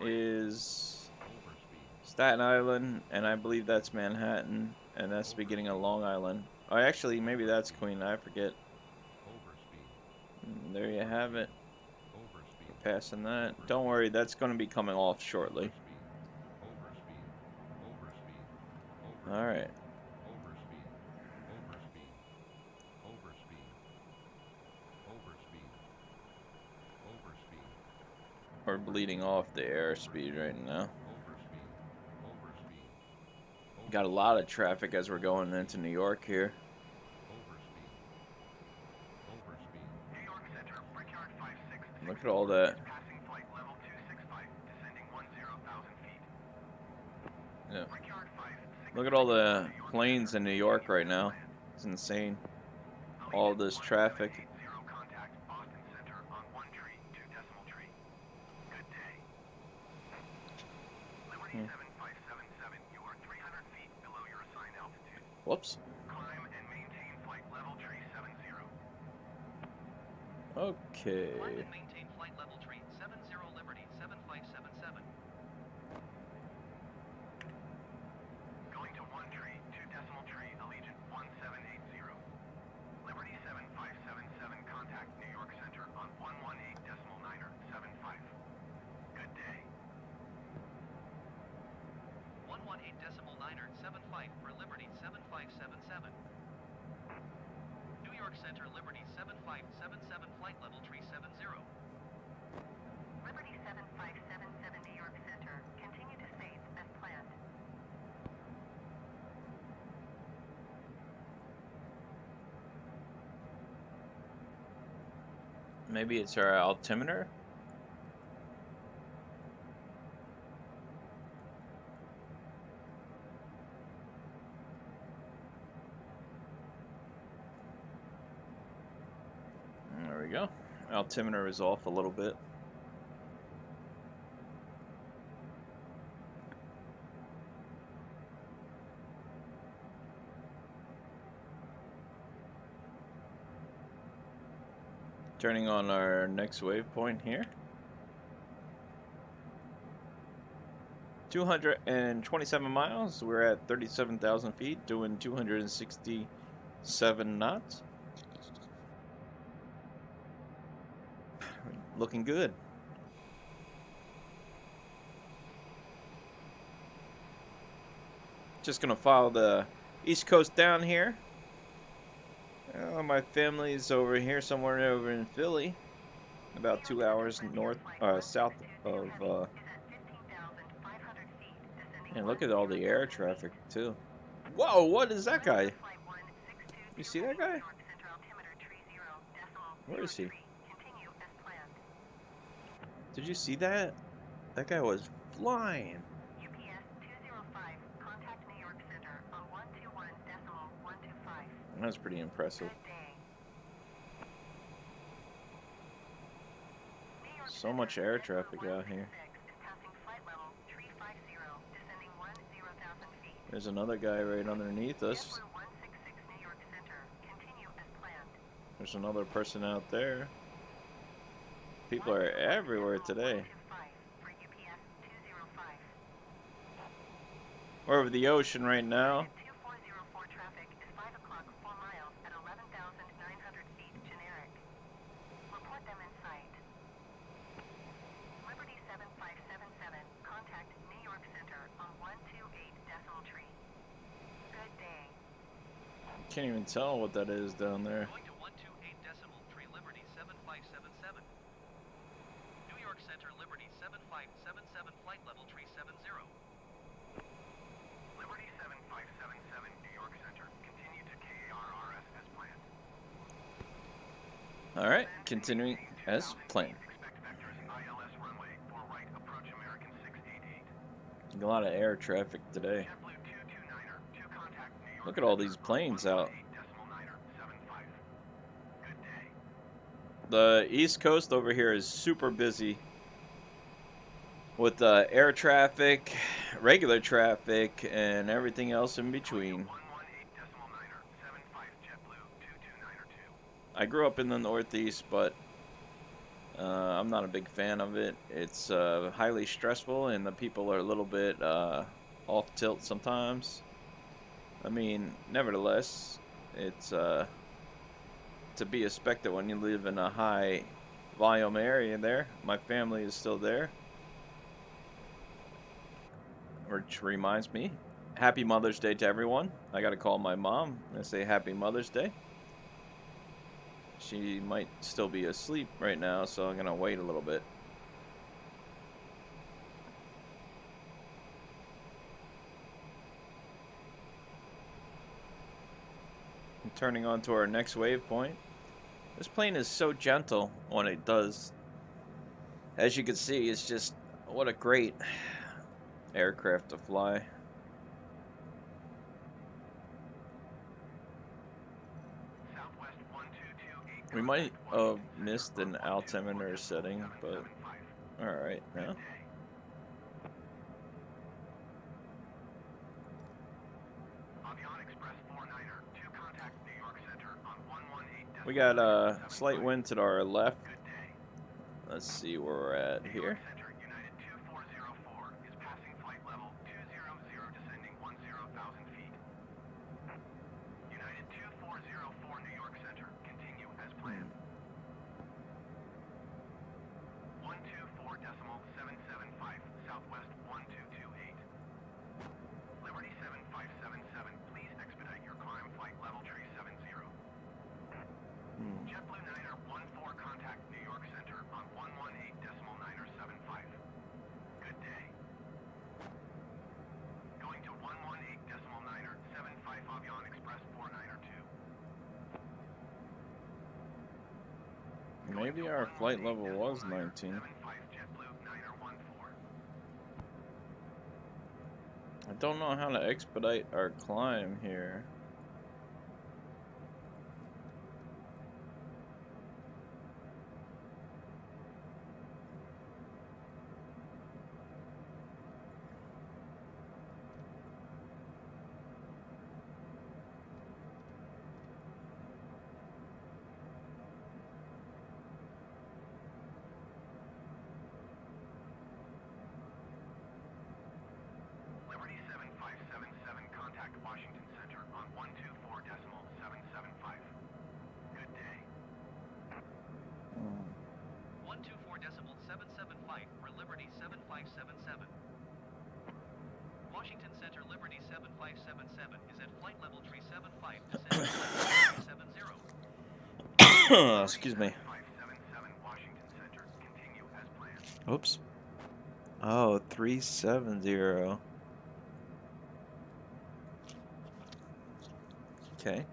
is Staten Island, and I believe that's Manhattan, and that's the beginning of Long Island. Oh, actually, maybe that's Queen. I forget. There you have it. We're passing that. Don't worry, that's going to be coming off shortly. All right. We're bleeding off the airspeed right now. Got a lot of traffic as we're going into New York here. New York Center, Brickyard 56. Look at all that. Passing flight level 265, descending 10,000 feet. Yeah. Brickyard 56. Look at all the planes in New York right now. It's insane. All this traffic. 0 contact Boston Center on 1 tree, 2 decimal tree. Good day. Liberty 7577, you are 300 feet below your assigned altitude. Whoops. Climb and maintain flight level tree 70. Okay. Climb and maintain flight level tree 70, Liberty 7577. Going to 1 tree, 2 decimal tree, Allegiant 1780. Liberty 7577, contact New York Center on 118 decimal 9er 75. Good day. 118 decimal 9er 75 for Liberty 7577. New York Center, Liberty 7577, flight level tree 70. Liberty 7577 New York Center. Continue to safe as planned. Maybe it's our altimeter? There we go. Altimeter is off a little bit. Turning on our next waypoint here. 227 miles. We're at 37,000 feet, doing 267 knots. looking good. Just gonna follow the East Coast down here. My family's over here, somewhere over in Philly, about 2 hours south of. And look at all the air traffic too. Whoa! What is that guy? You see that guy? Where is he? Did you see that? That guy was flying. UPS 205, contact New York Center on 121.125. That's pretty impressive. Good day. New York So much Center, air Cessna traffic out here. 166 is passing flight level 350, descending 10,000 feet. There's another guy right underneath us. JetBlue 166 New York Center, continue as planned. There's another person out there. People are everywhere today. For UPS 205. We're over the ocean right now. 2404 traffic is 5 o'clock, 4 miles at 11,900 feet generic. Report them in sight. Liberty 7577, contact New York Center on 128 decimal tree. Good day. Can't even tell what that is down there. Going to 128 decimal 3 Liberty 7577. New York Center Liberty 7577 flight level 370. Liberty 7577, New York Center. Continue to KARRS as planned. Alright, continuing as planned. Expect vectors ILS runway 4 right, approach American 688. A lot of air traffic today. JetBlue 229er, 2 contact New York Look at all Center these on planes out. 118.975. Good day. The East Coast over here is super busy with air traffic, regular traffic, and everything else in between. 118.975 JetBlue 229er 2. I grew up in the Northeast, but I'm not a big fan of it. It's highly stressful, and the people are a little bit off tilt sometimes. I mean, nevertheless, it's to be expected when you live in a high volume area there. My family is still there. Which reminds me, happy Mother's Day to everyone. I gotta call my mom and say happy Mother's Day. She might still be asleep right now, so I'm gonna wait a little bit. I'm turning on to our next waypoint. This plane is so gentle when it does. As you can see, it's just, what a great aircraft to fly. Southwest 1228. We might have missed an altimeter setting, but alright now. We got a slight wind to our left. Let's see where we're at here. United 2404 is passing flight level 200, descending 10,000 feet. United 2404 New York Center, continue as planned. 124.775, Southwest 1228. Liberty 7577, please expedite your climb flight level 370. JetBlue 9er 14, contact New York Center on 118.975. Good day. Going to 118.975 Avion Express 492. Maybe our flight level was 19. 75 JetBlue 9er 14. I don't know how to expedite our climb here. Liberty 7577, contact Washington Center on Excuse me. 577 Washington Center. Continue as planned. Oops. Oh, 370. Okay.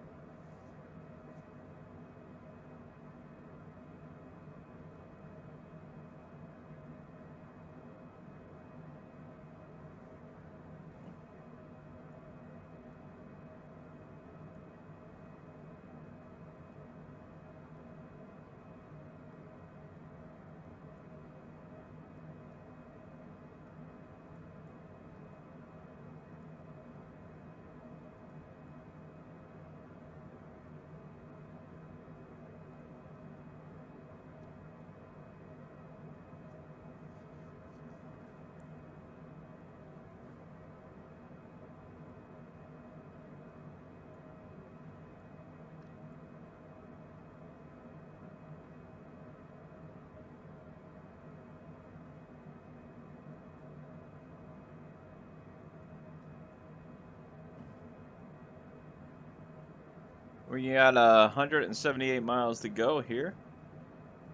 We got 178 miles to go here.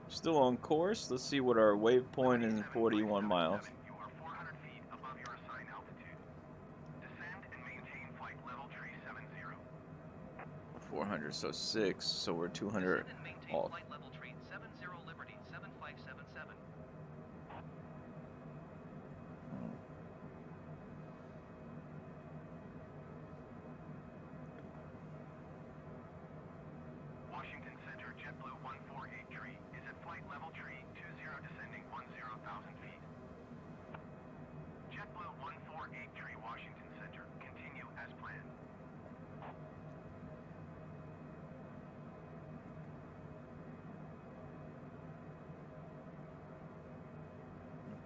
Still on course. Let's see what our waypoint is in 41 miles. You are 400 feet above your assigned altitude. Descend and maintain flight level tree 70. 400, so 6. So we're 200 Descend and maintain off. flight level tree 70 Liberty 7577. Washington Center JetBlue 148 is at flight level tree 20 descending 10,000 feet. JetBlue 148 Washington Center. Continue as planned.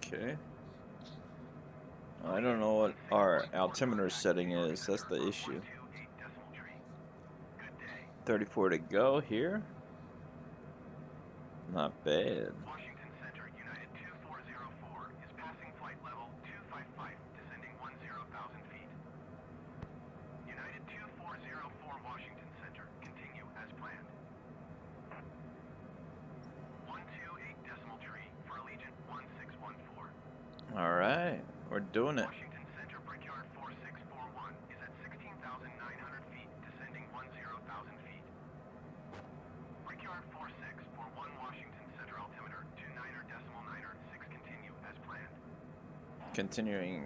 Okay. I don't know what our altimeter setting is. That's the issue. 128 decimal tree. Good day. 34 to go here. Not bad. Washington Center United 2404 is passing flight level 255 descending 10,000 feet. United 2404 Washington Center. Continue as planned. 128 decimal tree for Allegiant 1614. All right, we're doing it. Washington Center Brickyard 4641 is at 16,900 feet descending 10,000 feet. Brickyard 4641 Washington Center altimeter 29er decimal 9er 6 continue as planned. Continuing.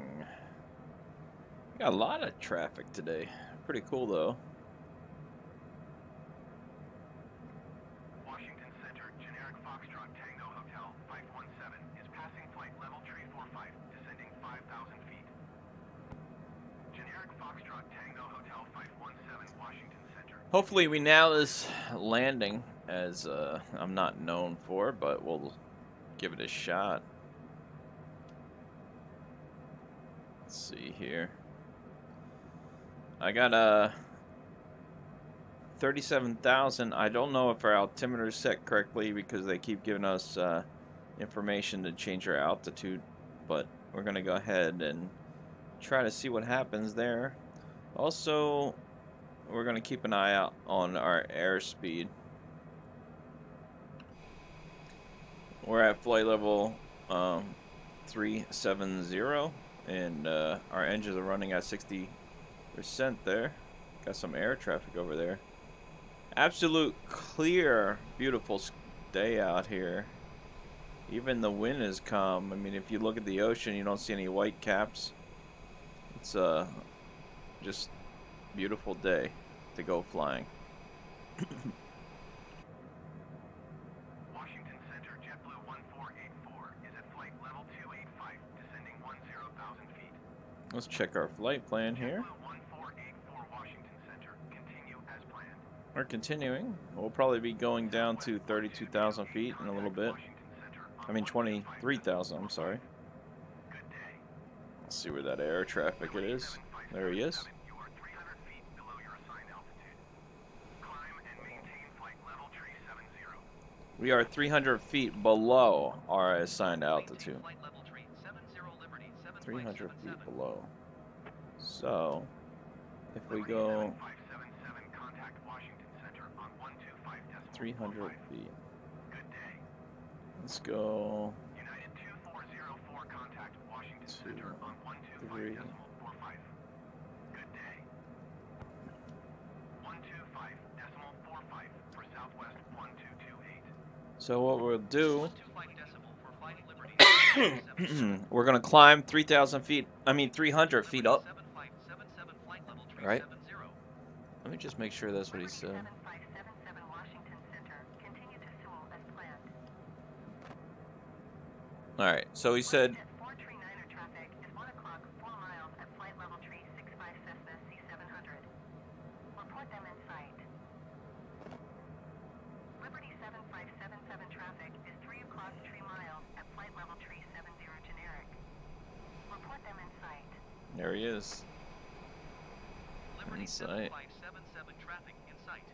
We got a lot of traffic today. Pretty cool though. Washington Center generic Foxtrot Tango Hotel 517 is passing flight level tree 45 descending 5,000 feet. Generic Foxtrot Tango Hotel 517 Washington Center. Hopefully we nail this landing, as I'm not known for, but we'll give it a shot. Let's see here. I got 37,000. I don't know if our altimeter is set correctly because they keep giving us information to change our altitude, but we're gonna go ahead and try to see what happens there. Also, we're gonna keep an eye out on our airspeed. We're at flight level 370, and our engines are running at 60% there. Got some air traffic over there. Absolute clear, beautiful day out here. Even the wind is calm. I mean, if you look at the ocean, you don't see any white caps. It's just beautiful day to go flying. Washington Center JetBlue 1484 is at flight level 285 descending 10,000 feet. Let's check our flight plan here. JetBlue 1484 Washington Center. Continue as planned. We're continuing. We'll probably be going down to 32,000 feet in a little bit. I mean 23,000, I'm sorry. Good day. Let's see where that air traffic it is. There he is. You are 300 feet below your assigned altitude. Climb and maintain flight level tree 70. We are 300 feet below our assigned altitude. Flight level tree 70 Liberty 300 feet 7577. below. So, if we go... 577 contact Washington Center on 125 decimal 300 feet. Good day. Let's go. United 2404, contact Washington 2, Center on 3. 125.45. Good day. 125.45 for Southwest 1228. So what we'll do, 125 decimal for flight Liberty. we're gonna climb 3,000 feet. I mean 300 feet up. 7577 flight level Right. 370. Let me just make sure that's what he said. 7577 Washington Center. Continue to Sewell as planned. All right. So he said. At 439er traffic is 1 o'clock, 4 miles at flight level tree 65 Cessna C700. Report them in sight. Liberty 7577 traffic is 3 o'clock, 3 miles at flight level tree 70 generic. Report them in sight. There he is. Liberty In sight. 7577 traffic in sight.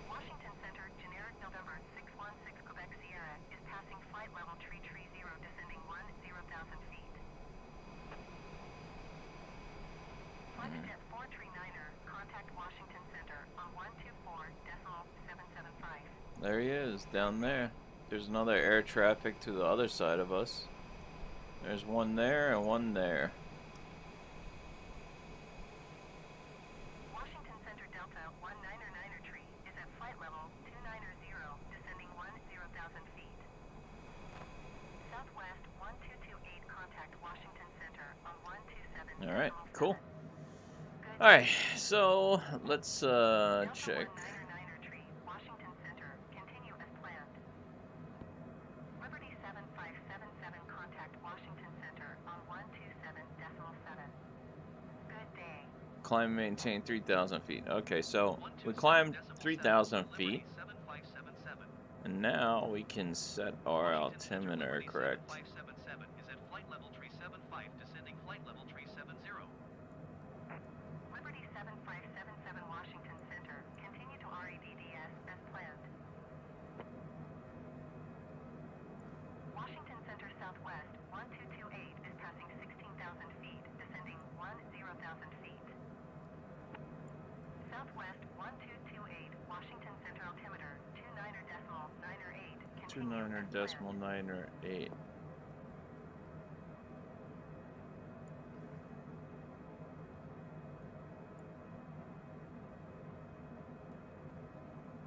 Washington Center, generic November 616 Quebec Sierra is passing flight level tree 0, descending 10,000 feet. Flight jet 439er, contact Washington Center on 124.775. There he is, down there. There's another air traffic to the other side of us. There's one there and one there. Washington Center Delta 199er tree is at flight level 290, descending 10,000 feet. Southwest 1228, contact Washington Center on 127. All right, cool. All right, so let's check. Tree, Washington Center, continue as planned. Liberty 7577, contact Washington Center on 127.7. Good day. Climb and maintain 3,000 feet. Okay, so we climbed 3,000 feet, 7577. and now we can set our altimeter correct. 7577 is at flight level tree 75, descending flight level tree 70. Liberty 7577, Washington Center, continue to REDDS as planned. Washington Center Southwest 1228 is passing 16,000 feet, descending 10,000 feet. Southwest 1228, Washington Center altimeter 29.908. 29.908.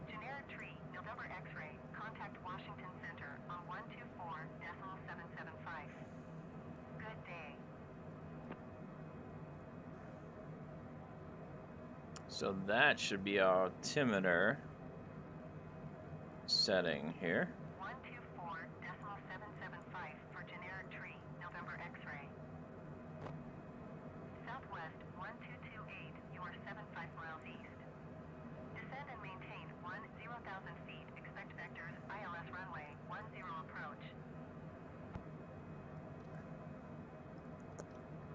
Generic tree, November X-ray, contact Washington Center on 124.775. Good day. So that should be our altimeter setting here. 124.775 for generic tree, November X-ray. Southwest 1228, you are 75 miles east. Descend and maintain 10,000 feet. Expect vectors, ILS runway, 10 approach.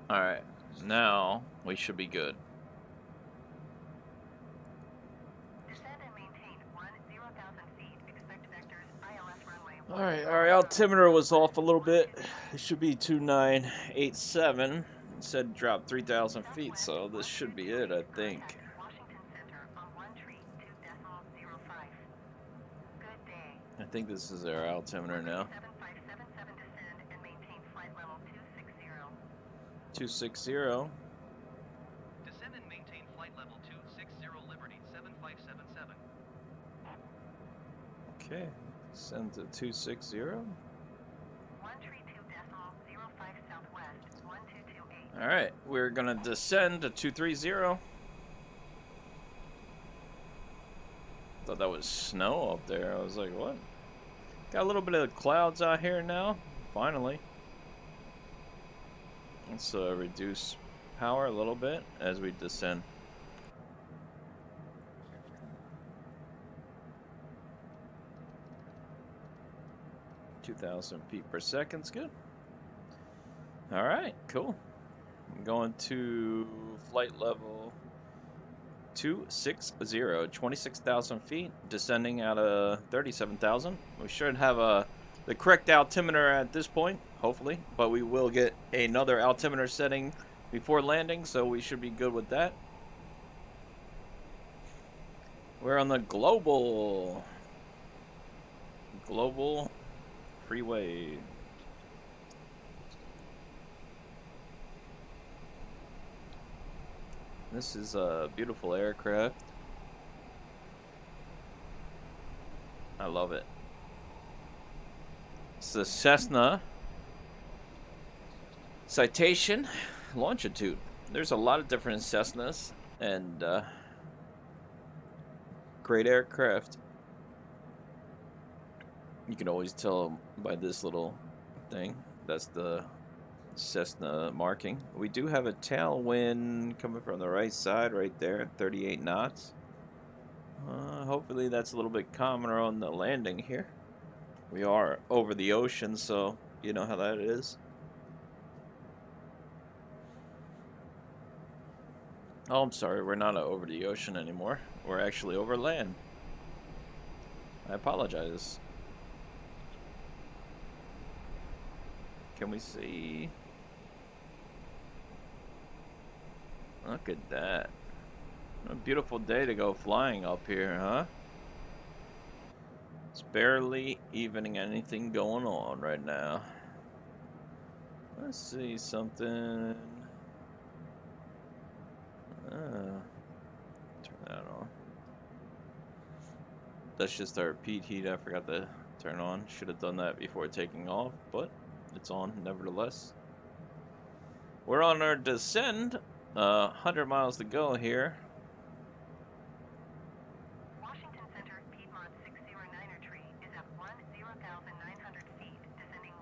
Alright, now we should be good. Descend and maintain 10,000 feet. Expect vectors, ILS runway. Alright, our altimeter was off a little bit. It should be 2987. It said drop 3,000 feet, so this should be it, I think. Washington Center on 132.05. Good day. I think this is our altimeter now. 7577, descend and maintain flight level 260. 260. Descend and maintain flight level 260 Liberty 7577. Okay, send to 260. 132.05 southwest, 1228. Alright, we're gonna descend to 230. Thought that was snow up there. I was like, what? Got a little bit of clouds out here now. Finally. Let's reduce power a little bit as we descend. (2,000 feet per second's good. All right, cool. I'm going to flight level 260, 26,000 feet, descending at 37,000. We should have the correct altimeter at this point, hopefully, but we will get another altimeter setting before landing, so we should be good with that. We're on the global freeway. This is a beautiful aircraft. I love it. It's the Cessna Citation longitude. There's a lot of different Cessnas and great aircraft. You can always tell by this little thing. That's the Cessna marking. We do have a tailwind coming from the right side right there, 38 knots. Hopefully that's a little bit calmer on the landing here. We are over the ocean, so you know how that is. Oh, I'm sorry, we're not over the ocean anymore. We're actually over land. I apologize. Can we see? Look at that. A beautiful day to go flying up here, huh? It's barely even anything going on right now. Let's see something. Turn that on. That's just our repeat heat. I forgot to turn on. Should have done that before taking off, but it's on nevertheless. We're on our descend. 100 miles to go here. Washington Center Piedmont 609er tree is at 10,900 feet, descending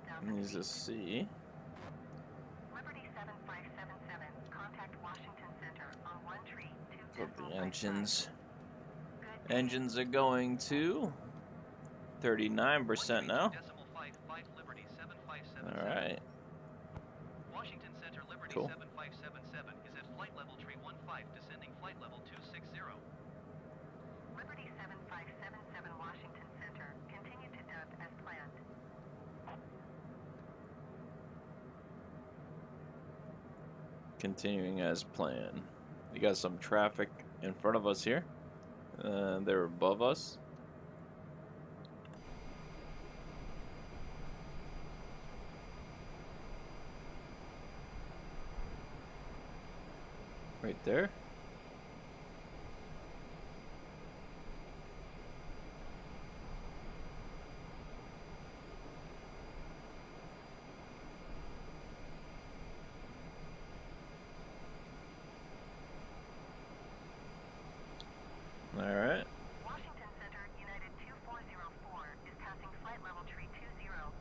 10,000 Needs feet. to see. Liberty 7577, contact Washington Center on 1 tree 2 Put the decimal engines. Good day. Engines are going to 39% now. All right. Washington Center Liberty Cool. 7577 is at flight level tree 15, descending flight level 260. Liberty 7577 Washington Center, continue to dump as planned. Continuing as planned. We got some traffic in front of us here. They're above us. Right there. All right. Washington Center United 2404 is passing flight level tree 20,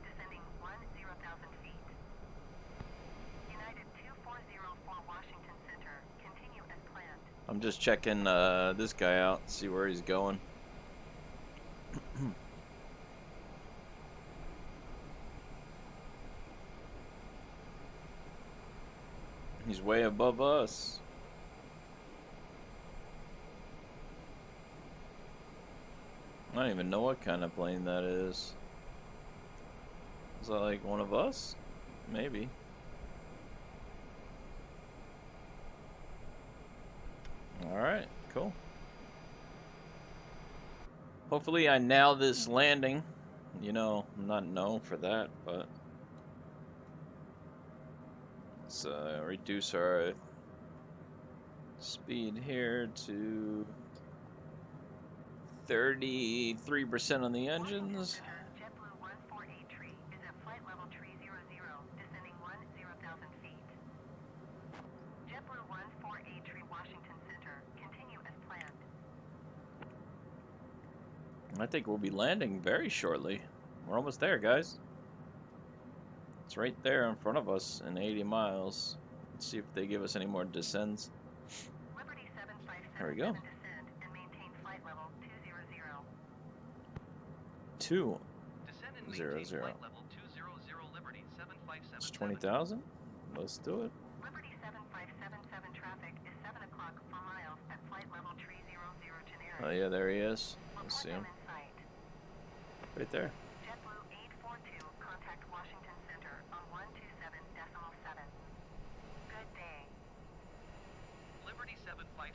descending 10,000 feet. United 2404 Washington Center, continue as planned. I'm just checking this guy out, see where he's going. He's way above us. I don't even know what kind of plane that is. Is that like one of us? Maybe. Alright, cool. Hopefully I nail this landing. You know, I'm not known for that, but let's reduce our speed here to 33% on the engines. JetBlue 148 tree is at flight level tree 00, descending 10,000 feet. JetBlue 148 tree Washington Center, continue as planned. I think we'll be landing very shortly. We're almost there, guys. It's right there in front of us in 80 miles. Let's see if they give us any more descends. Liberty 7577 There we go. descend and maintain flight level 200. 2. Descend and Zero, maintain zero. flight level 200 Liberty 7577. It's 20,000. Let's do it. Liberty 7577 traffic is 7 o'clock for miles at flight level tree 00 generic. Oh yeah, there he is. Let's see him. Report them in sight. Right there. JetBlue 842, contact Washington Center on 127.7. Good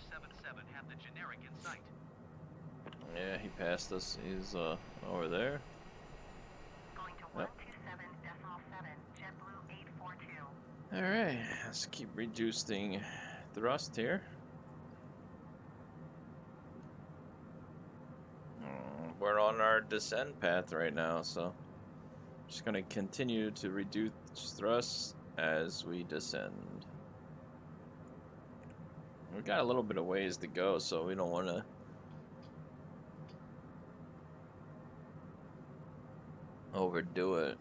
7577 have the generic in sight. Yeah, he passed us. He's over there. Going to 127.7, JetBlue 842. All right, let's keep reducing thrust here. We're on our descent path right now, so just gonna continue to reduce thrust as we descend. We've got a little bit of ways to go, so we don't want to overdo it.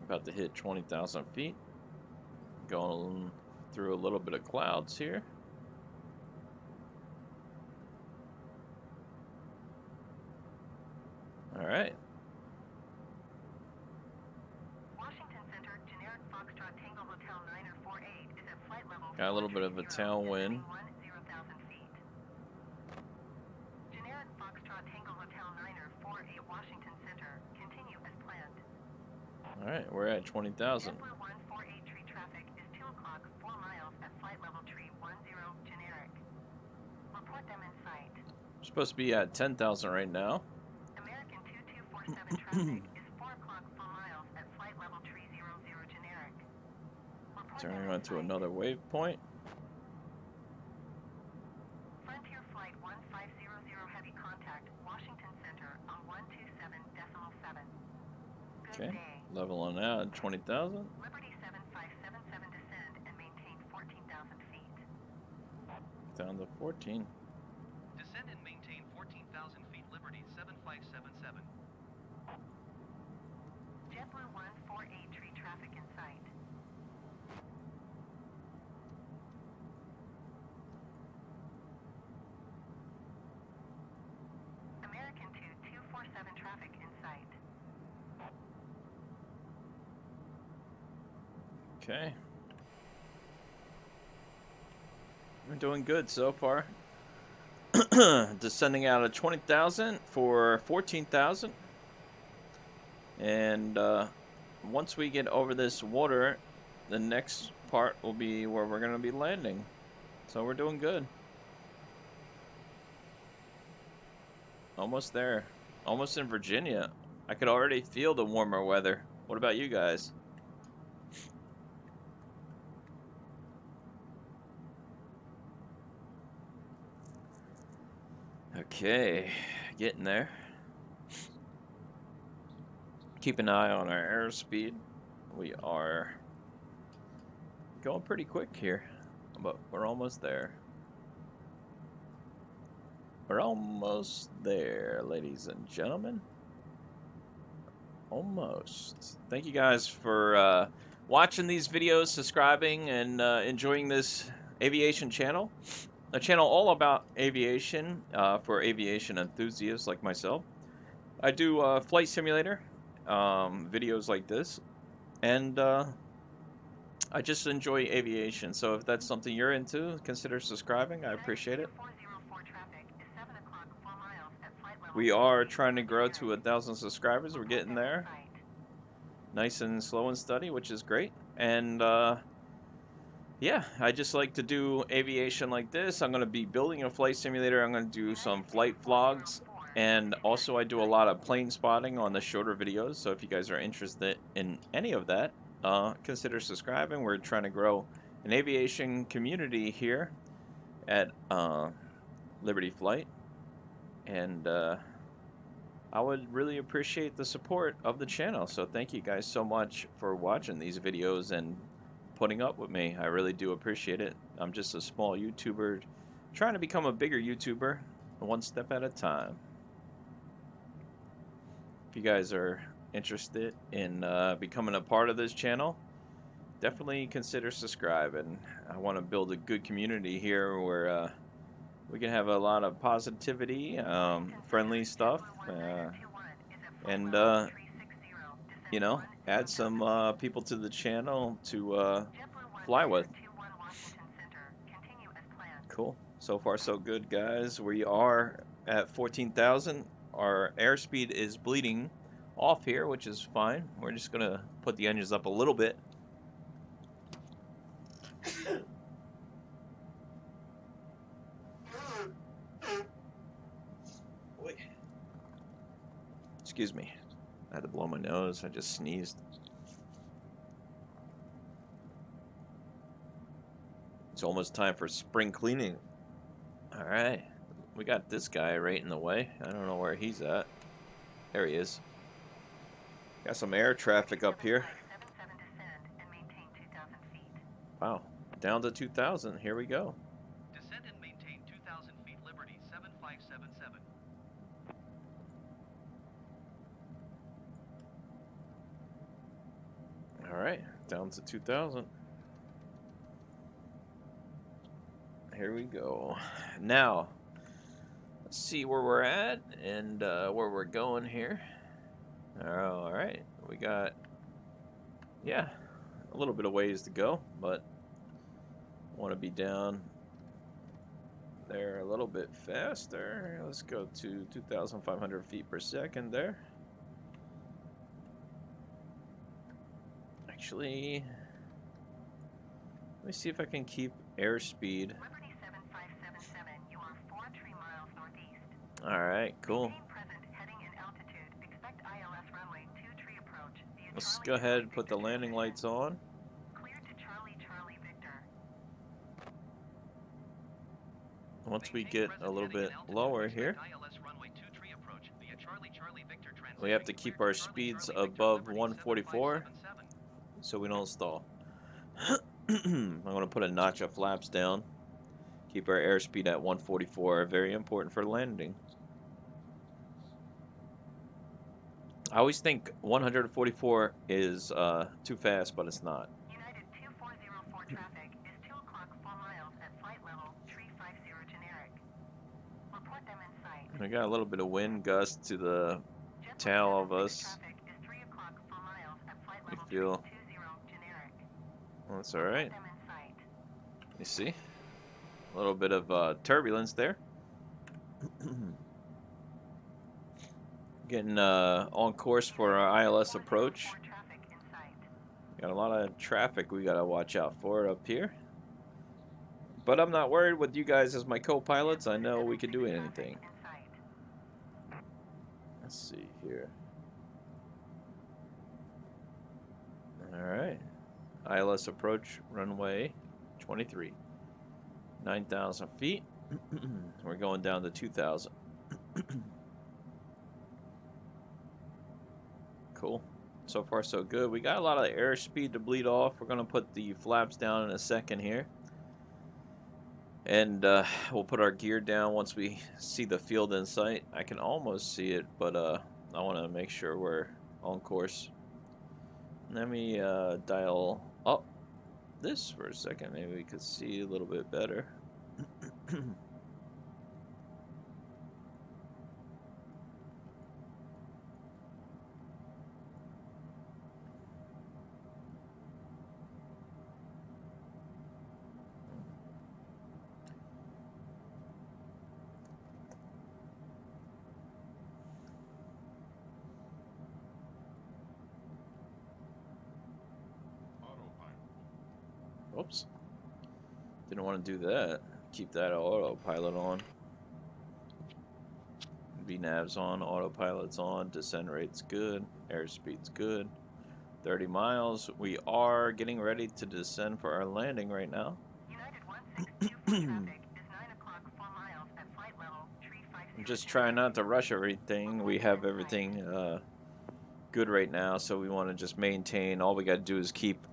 About to hit 20,000 feet. Going through a little bit of clouds here. All right. Washington Center, generic Foxtrot Tango Hotel 948 is at flight level. Got a little bit of a tailwind. 10,000 feet. Generic Foxtrot Tango Hotel 948 Washington Center. Continue as planned. All right, we're at 20,000. JetBlue 148 tree traffic is 2 o'clock, 4 miles at flight level tree 10 generic. Report them in sight. We're supposed to be at 10,000 right now. American 2247 traffic is 4 o'clock, 4 miles at flight level tree 00 generic. Report Turning them in onto sight. another waypoint. Frontier Flight 1500 heavy contact, Washington Center on 127.7. Good Okay, day. leveling out at 20,000. Liberty 7577 descend and maintain 14,000 feet. Down to 14. Descend and maintain 14,000 feet. Liberty 7577. JetBlue 148 tree traffic in sight. American 2247 traffic in sight. Okay. We're doing good so far. Descending out of 20,000 for 14,000. And once we get over this water, the next part will be where we're going to be landing. So we're doing good. Almost there. Almost in Virginia. I could already feel the warmer weather. What about you guys? Okay, getting there. Keep an eye on our airspeed. We are going pretty quick here, but we're almost there. We're almost there, ladies and gentlemen. Almost. Thank you guys for watching these videos, subscribing, and enjoying this aviation channel. A channel all about aviation for aviation enthusiasts like myself. I do flight simulator videos like this, and I just enjoy aviation. So if that's something you're into, consider subscribing. I appreciate it. 404 traffic is 7 o'clock, 4 miles at flight level. We are trying to grow to 1,000 subscribers. We're getting there, nice and slow and steady, which is great. And yeah, I just like to do aviation like this. I'm going to be building a flight simulator. I'm going to do some flight vlogs. And also I do a lot of plane spotting on the shorter videos. So if you guys are interested in any of that, consider subscribing. We're trying to grow an aviation community here at Liberty Flight. And I would really appreciate the support of the channel. So thank you guys so much for watching these videos and putting up with me. I really do appreciate it. I'm just a small YouTuber trying to become a bigger YouTuber one step at a time. If you guys are interested in becoming a part of this channel, definitely consider subscribing. I want to build a good community here where we can have a lot of positivity, friendly stuff, and you know, add some people to the channel to fly with. Cool. So far so good, guys. We are at 14,000. Our airspeed is bleeding off here, which is fine. We're just gonna put the engines up a little bit Excuse me. I had to blow my nose. I just sneezed. It's almost time for spring cleaning. All right. We got this guy right in the way. I don't know where he's at. There he is. Got some air traffic up here. 77 descend and maintain 2,000 feet. Wow. Down to 2,000. Here we go. Descend and maintain 2,000 feet, Liberty 7577. All right. Down to 2,000. Here we go. Now, let's see where we're at and where we're going here. All right. We got, yeah, a little bit of ways to go, but I want to be down there a little bit faster. Let's go to 2,500 feet per second there. Actually, let me see if I can keep airspeed. Liberty 7577, you are 4 tree miles northeast. All right, cool. Maintain present heading and altitude. Expect ILS runway 2 tree approach. Via Let's Charlie go ahead Charlie and put the Victor landing transition. lights on. Clear to Charlie Charlie Victor. Once we Maintain get present a little heading bit and altitude. lower Expect here, ILS runway 23 approach via Charlie Charlie Victor transition. we have to keep our Clear to Charlie speeds Charlie Victor, above Liberty 144 7577. so we don't stall. I'm going to put a notch of flaps down. Keep our airspeed at 144. Very important for landing. I always think 144 is too fast, but it's not. United 2404 traffic is 2 o'clock 4 miles at flight level 350 generic. Report them in sight. We got a little bit of wind gust to the Jet tail of 176 us. traffic is 3 o'clock 4 miles at flight We level feel 320 generic. that's all right. Report them in sight. You see, a little bit of turbulence there. Getting on course for our ILS approach. 404 traffic in sight. Got a lot of traffic we gotta watch out for up here. But I'm not worried with you guys as my co-pilots. I know we can do anything. In sight. Let's see here. Alright. ILS approach runway 23. 9,000 feet. We're going down to 2,000. Cool. So far so good. We got a lot of airspeed to bleed off. We're going to put the flaps down in a second here. And we'll put our gear down once we see the field in sight. I can almost see it, but I want to make sure we're on course. Let me dial up this for a second. Maybe we could see a little bit better. Oops. Didn't want to do that. Keep that autopilot on. VNav's on, autopilot's on, descent rate's good, airspeed's good. 30 miles. We are getting ready to descend for our landing right now. United 1624 traffic is 9 o'clock 4 miles at flight level 350. I'm just trying not to rush everything. We have everything good right now, so we want to just maintain. All we got to do is keep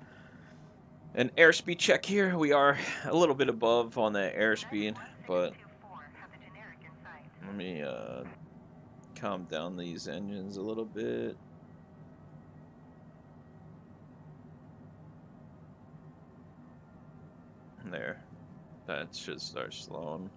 an airspeed check here. We are a little bit above on the airspeed, but let me calm down these engines a little bit. There. That should start slowing.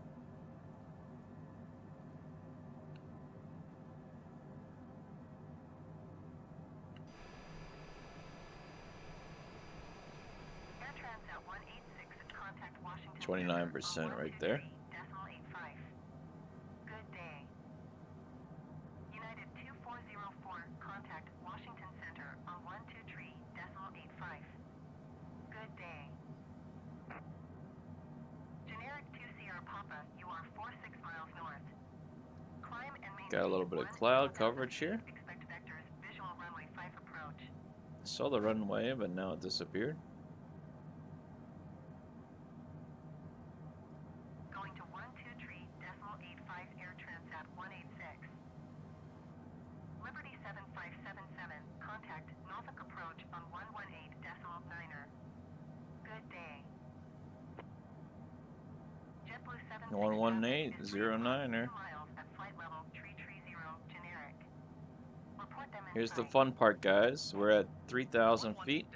Air Transat 186 contact Washington 29% right there. Decimal 85. Good day. United 2404 contact Washington Center on 123 decimal 85. Good day. Generic 2 Sierra Papa, you are 46 miles north. Climb and maintain Got a little bit of cloud coverage here. Expect Saw the runway, but now it disappeared. Going to 123.85 Air Transat 186. Liberty 7577, contact Norfolk approach on 118.9er. Good day. JetBlue 118.09er. 2 miles at flight level 330 generic. Report them in Here's the sight. fun part, guys. We're at 3,000 feet.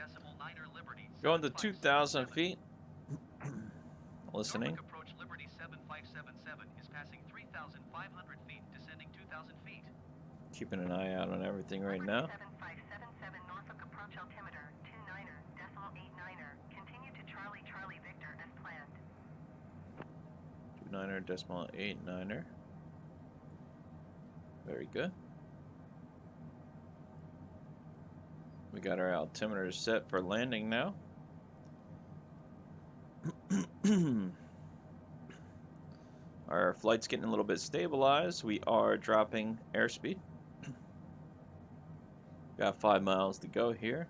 Going to 2,000 feet. Listening. Norfolk approach Liberty 7577 is passing 3,500 feet, descending 2,000 feet. Keeping an eye out on everything right now. 7577 Norfolk approach altimeter 29er.89er. Continue to Charlie Charlie Victor as planned. 29er.89er. Very good. We got our altimeter set for landing now. Our flight's getting a little bit stabilized. We are dropping airspeed. Got 5 miles to go here.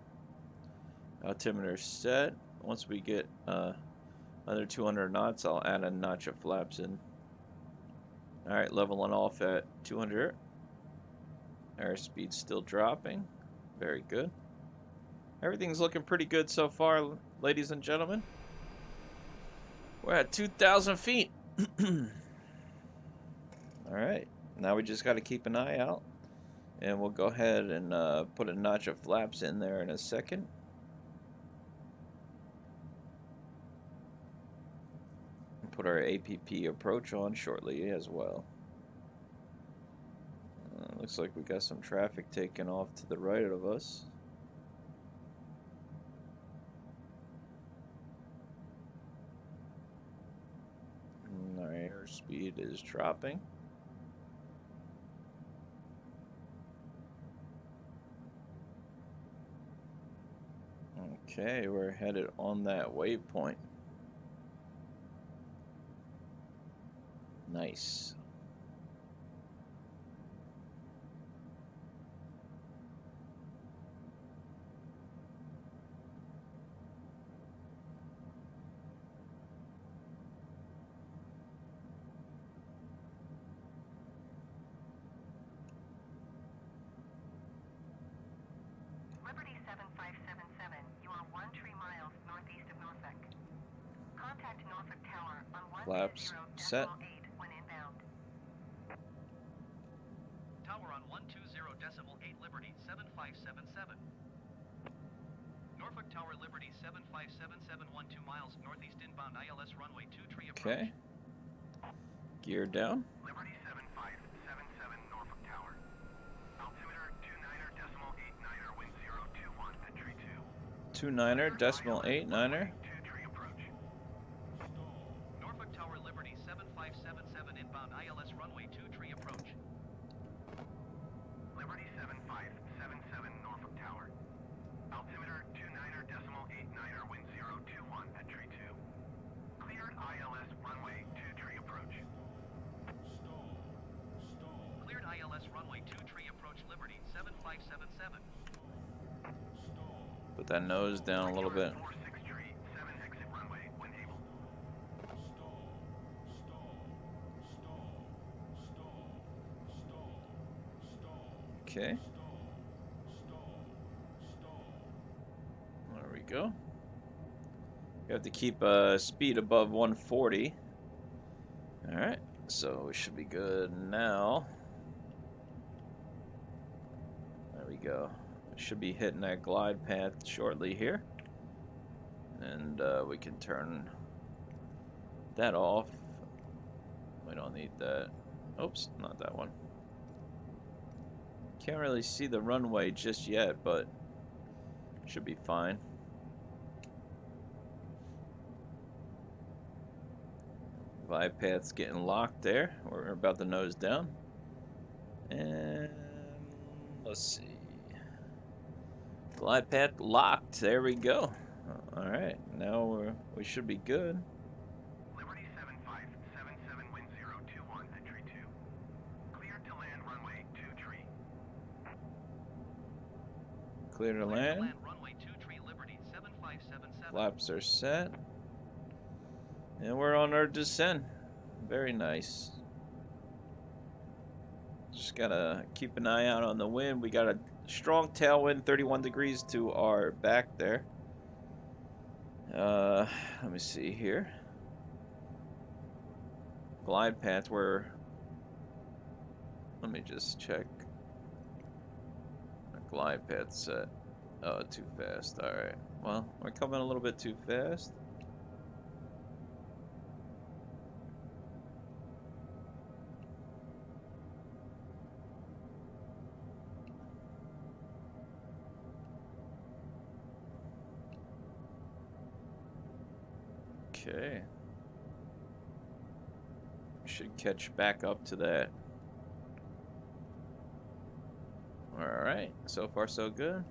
Altimeter set. Once we get another 200 knots, I'll add a notch of flaps in. Alright, leveling off at 200. Airspeed's still dropping. Very good. Everything's looking pretty good so far, ladies and gentlemen. We're at 2,000 feet. Alright, now we just got to keep an eye out. And we'll go ahead and put a notch of flaps in there in a second. Put our APP approach on shortly as well. Looks like we got some traffic taking off to the right of us. Our airspeed is dropping. Okay, we're headed on that waypoint. Nice. Liberty 7577, you are 13 miles northeast of Norfolk. Contact Norfolk Tower on Flaps set. 120.8 when inbound. Tower on 120.8 Liberty 7577. Norfolk Tower Liberty 7577, 12 miles northeast inbound ILS runway 23 approach. Okay. Gear down. Liberty 7577 Norfolk Tower. Altimeter 29er.89er, wind 021 at tree 2. 29er.89er. Tree approach. Norfolk Tower Liberty 7577 inbound ILS runway 23 approach. Liberty 7577 Norfolk Tower. Altimeter 29er.89er, wind 021 at tree 2. Cleared ILS runway 23 approach. Cleared ILS runway 23 approach Liberty 7577. Put that nose down a little bit. 46 tree, 7 exit runway when able. Okay. There we go. You have to keep speed above 140. Alright, so we should be good now. There we go. Should be hitting that glide path shortly here. And we can turn that off. We don't need that. Oops, not that one. Can't really see the runway just yet, but should be fine. Glide path's getting locked there. We're about to nose down. And let's see. Glide path locked. There we go. Alright, now we should be good. Liberty 7577, wind 021 at tree 2. Cleared to land runway 23. Clear to land. Runway Flaps are set. And we're on our descent. Very nice. Just gotta keep an eye out on the wind. We got a strong tailwind, 31 degrees to our back there. Let me see here. Glide path, let me just check. Glide path set. Oh, too fast. Alright. Well, we're coming a little bit too fast. Okay. We should catch back up to that. Alright, so far so good.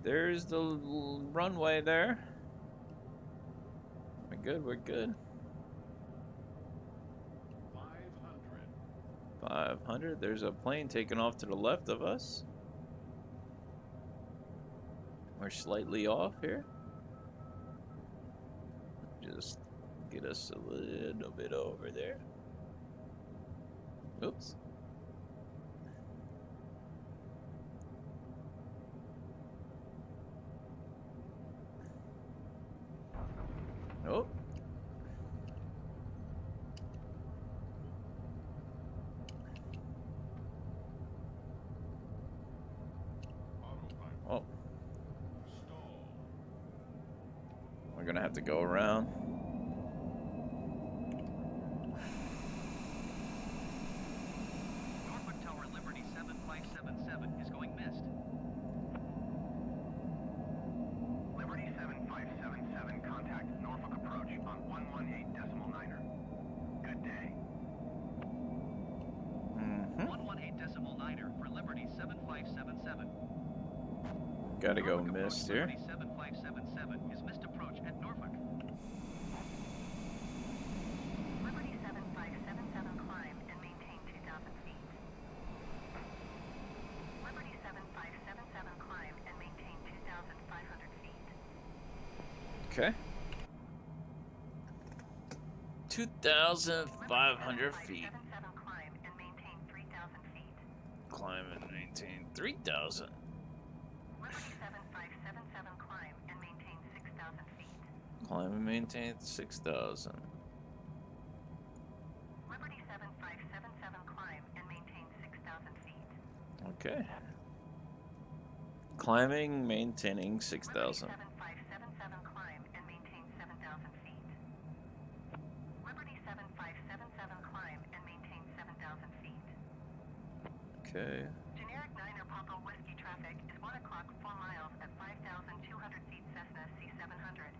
There's the runway there. We're good, we're good. 500. There's a plane taking off to the left of us. We're slightly off here. Just get us a little bit over there. Oops. Oh. Oh. We're gonna have to go around. Norfolk Tower Liberty 7577 is going missed. Liberty 7577, contact Norfolk approach on 118.9er. Good day. 118.9er for Liberty 7577. Gotta go Norfolk missed approach here. Liberty 7577 is missed approach at Norfolk. Liberty 7577 climb and maintain 2,000 feet. Liberty 7577 climb and maintain 2,500 feet. Okay. 2,500 feet. 77 climb and maintain 3,000 feet. Climb and maintain 3,000. Liberty 7577 climb and maintain 6,000 feet. Climb and maintain 6,000. Liberty 7577 climb and maintain 6,000 feet. Okay. Climbing, maintaining 6,000. Liberty 7577 climb and maintain 7,000 feet. Liberty 7577 climb and maintain 7,000 feet. Okay. Generic 9er Papa Whiskey traffic is 1 o'clock 4 miles at 5,200 feet Cessna C700.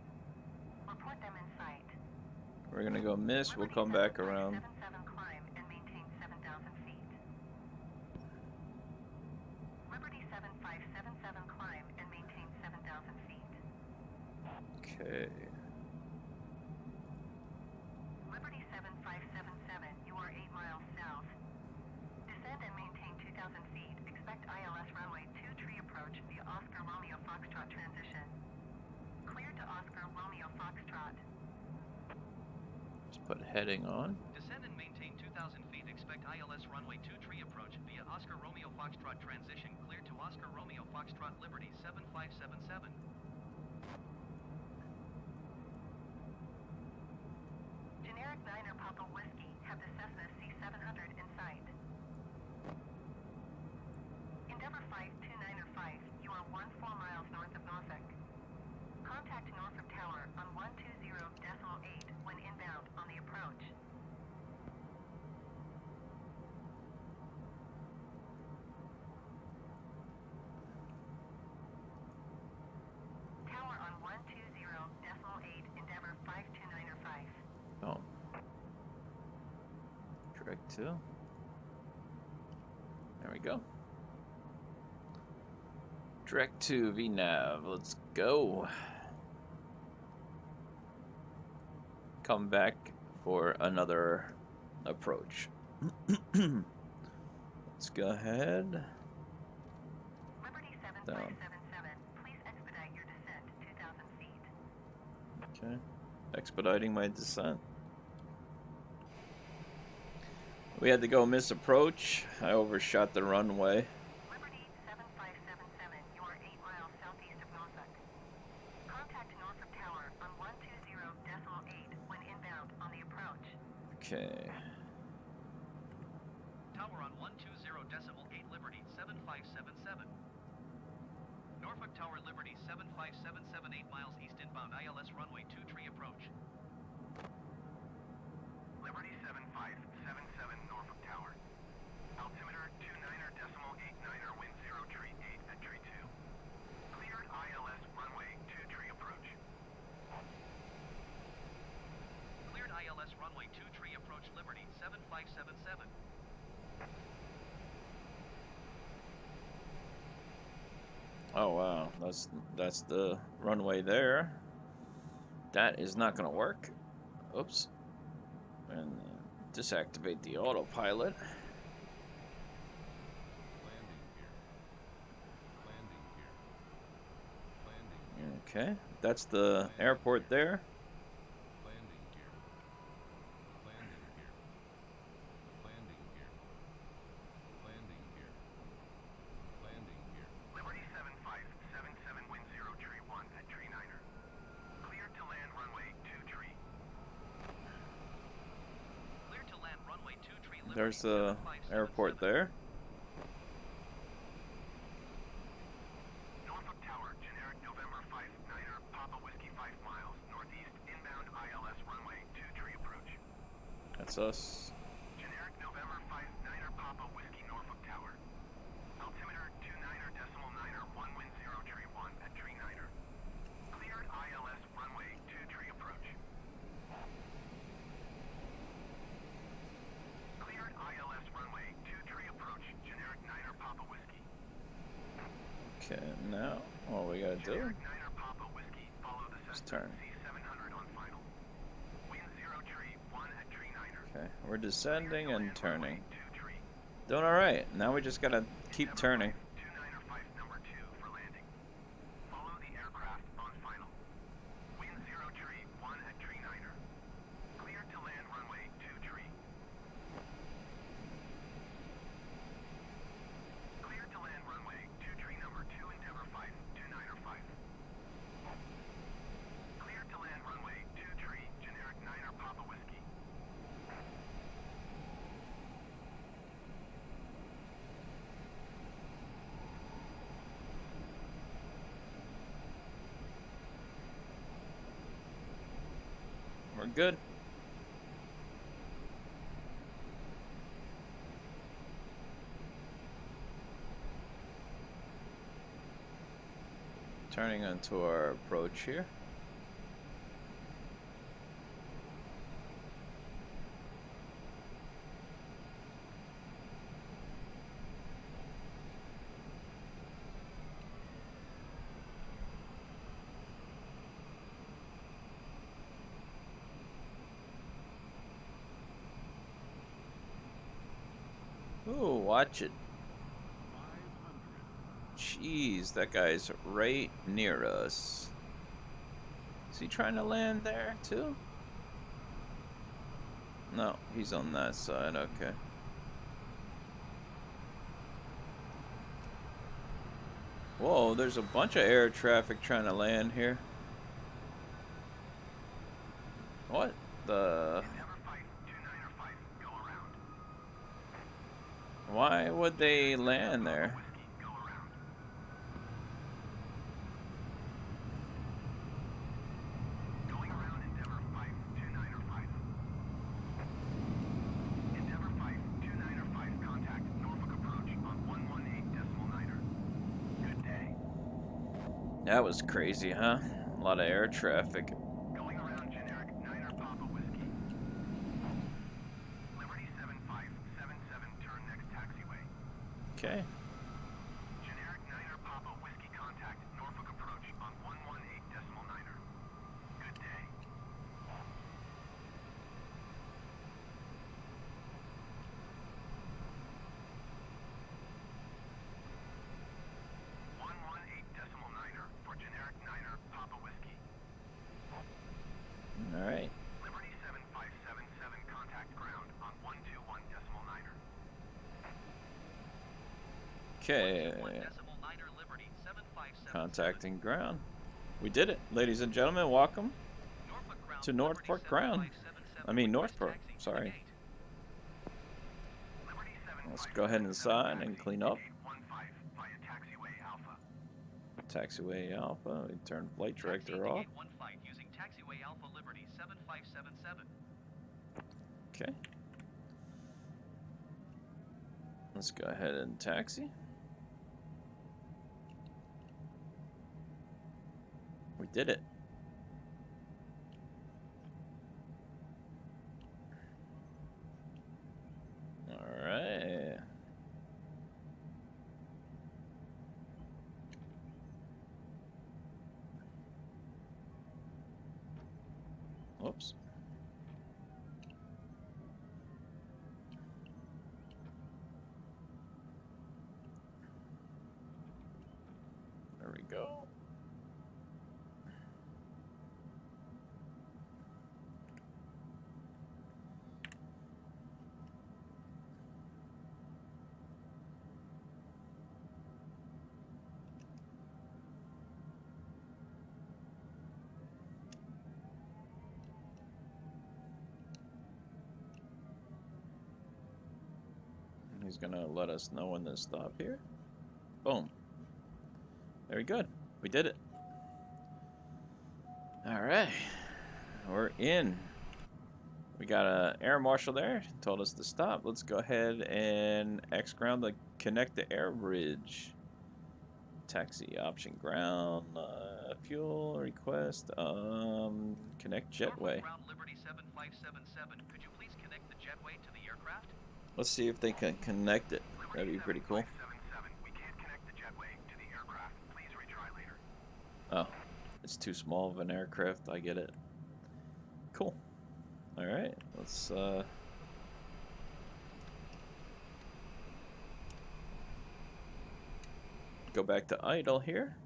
Report them in sight. We're gonna go miss. We'll come back around. 7577 climb and maintain 7,000 feet. Liberty 7577 climb and maintain 7,000 feet. Okay. Liberty 7577, you are 8 miles south. Descend and maintain 2,000 feet. Expect ILS runway 2 tree approach via Oscar Romeo Foxtrot transition. Clear to Oscar Romeo Foxtrot. Just put heading on. Descend and maintain 2,000 feet. Expect ILS runway 2 tree approach via Oscar Romeo Foxtrot transition. Clear to Oscar Romeo Foxtrot Liberty 7577. Generic 9er Papa Whiskey have the Cessna C700 in sight. Endeavour 529er 5, you are 14 miles north of Norfolk. Contact Norfolk Tower on 120.8 when inbound on the approach. Tower on 120.8, Endeavour 529er 5. Oh. Direct 2. There we go. Direct 2 VNav. Let's go. Come back for another approach. Let's go ahead. Liberty Down. 7577, please expedite your descent to 2,000 Okay. Expediting my descent. We had to go misapproach. I overshot the runway. Liberty 7577, you are 8 miles southeast of Norfolk. Contact Norfolk Tower on 120.8 when inbound on the approach. Okay. Tower on 120.8 Liberty 7577. Norfolk Tower Liberty 75778 miles east inbound ILS runway 23 approach. Liberty 7577 Norfolk Tower. Altimeter 29.89er, wind 0 tree 8 at tree 2. Cleared ILS runway 2 tree approach. Cleared ILS runway 23 approach Liberty 7577. Oh wow, that's the runway there. That is not gonna work. Oops. And disactivate the autopilot. Okay, that's the airport there. Liberty 7577 wind 0 tree 1 at tree 9er. Cleared to land runway 2 tree. Cleared to land runway 23 Liberty There's the 7577. airport there. Norfolk Tower, generic November 5-9er, Papa Whiskey 5 miles, northeast, inbound ILS runway 2 tree approach. That's us. Generic November 5-9er, Papa Whiskey Norfolk Tower. Altimeter 29.9er, 1 wind 0 tree 1 at tree 9er. Cleared ILS runway 2 tree approach. Cleared ILS runway 2 tree approach, generic 9er, Papa Whiskey. Okay, now all we gotta do Generic 9er, Papa Whiskey, follow the is Cessna turn. C700 on final. Wind 0 tree 1 at tree 9er. Okay, we're descending and turning. 2 tree. Doing alright. Now we just gotta keep turning. 29er 5 number 2 for landing. Follow the aircraft on final. Wind 0 tree 1 at tree 9er. Cleared to land runway 2 tree. Cleared to land runway 2 tree number 2 Endeavor 5, 29er 5. Cleared to land runway 2 tree, generic 9er Papa Whiskey. We're good. Turning onto our approach here. Ooh, watch it. Jeez, that guy's right near us. Is he trying to land there too? No, he's on that side, okay. Whoa, there's a bunch of air traffic trying to land here. What the? Endeavor 5, 29er 5, go around. Why would they land there? Whiskey, go around. Going around Endeavor 5, 29er 5. Endeavor 5, 29er 5, contact Norfolk approach on 118.9er. Good day. That was crazy, huh? A lot of air traffic. Going around generic 9er Papa Whiskey. Liberty 7577, turn next taxiway. Okay. Generic 9er Papa Whiskey, contact Norfolk approach on 118.9er. Good day. .9er for generic 9er Papa Whiskey. Okay. 121.9er Liberty 7577. Contacting ground. We did it, ladies and gentlemen. Welcome Norfolk ground, to Liberty Norfolk ground. 7577, I mean request Norfolk. taxi to the Sorry. gate. Liberty Let's go ahead and sign and clean up. 7815 via taxiway Alpha. Taxiway Alpha. We turn flight Taxi director to off. gate 15 using taxiway Alpha Liberty 7577. Okay. Let's go ahead and taxi. We did it. All right. Whoops. There we go. He's gonna let us know when to stop here. Boom. Very good. We did it. All right. We're in. We got a air marshal there. Told us to stop. Let's go ahead and X ground to connect the air bridge. Taxi option ground. Fuel request. Connect jetway. Norfolk ground, Liberty 7577. Could you please connect the jetway to the aircraft? Let's see if they can connect it. That'd be pretty cool. 7577. We can't connect the jetway to the aircraft. Please retry later. Oh, it's too small of an aircraft. I get it. Cool. All right, let's go back to idle here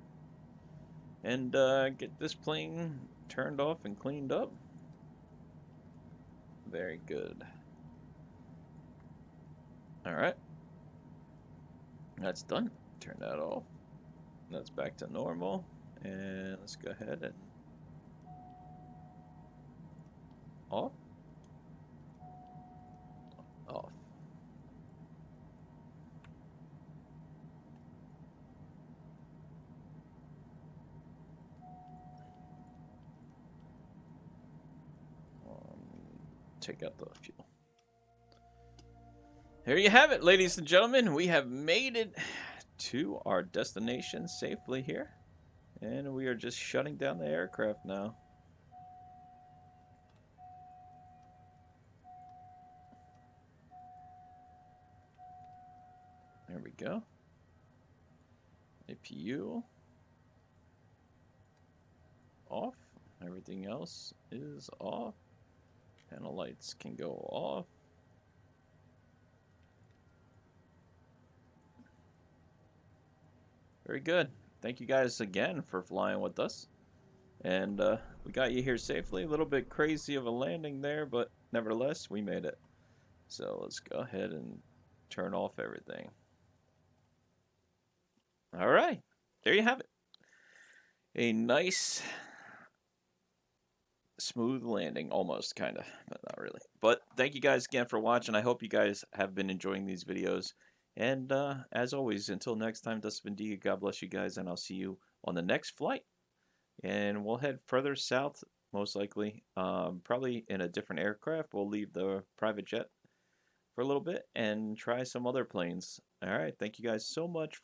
and get this plane turned off and cleaned up. Very good. All right, that's done. Turn that off. That's back to normal, and let's go ahead and off. Off. Take out the fuel. There you have it, ladies and gentlemen. We have made it to our destination safely here, and we are just shutting down the aircraft now. There we go. APU off. Everything else is off. Panel lights can go off. Very good. Thank you guys again for flying with us. And we got you here safely. A little bit crazy of a landing there, but nevertheless, we made it. So let's go ahead and turn off everything. All right. There you have it. A nice, smooth landing, almost, kind of, but not really. But thank you guys again for watching. I hope you guys have been enjoying these videos. And as always, until next time, Das Bendiga, God bless you guys, and I'll see you on the next flight. And we'll head further south, most likely, probably in a different aircraft. We'll leave the private jet for a little bit and try some other planes. All right, thank you guys so much for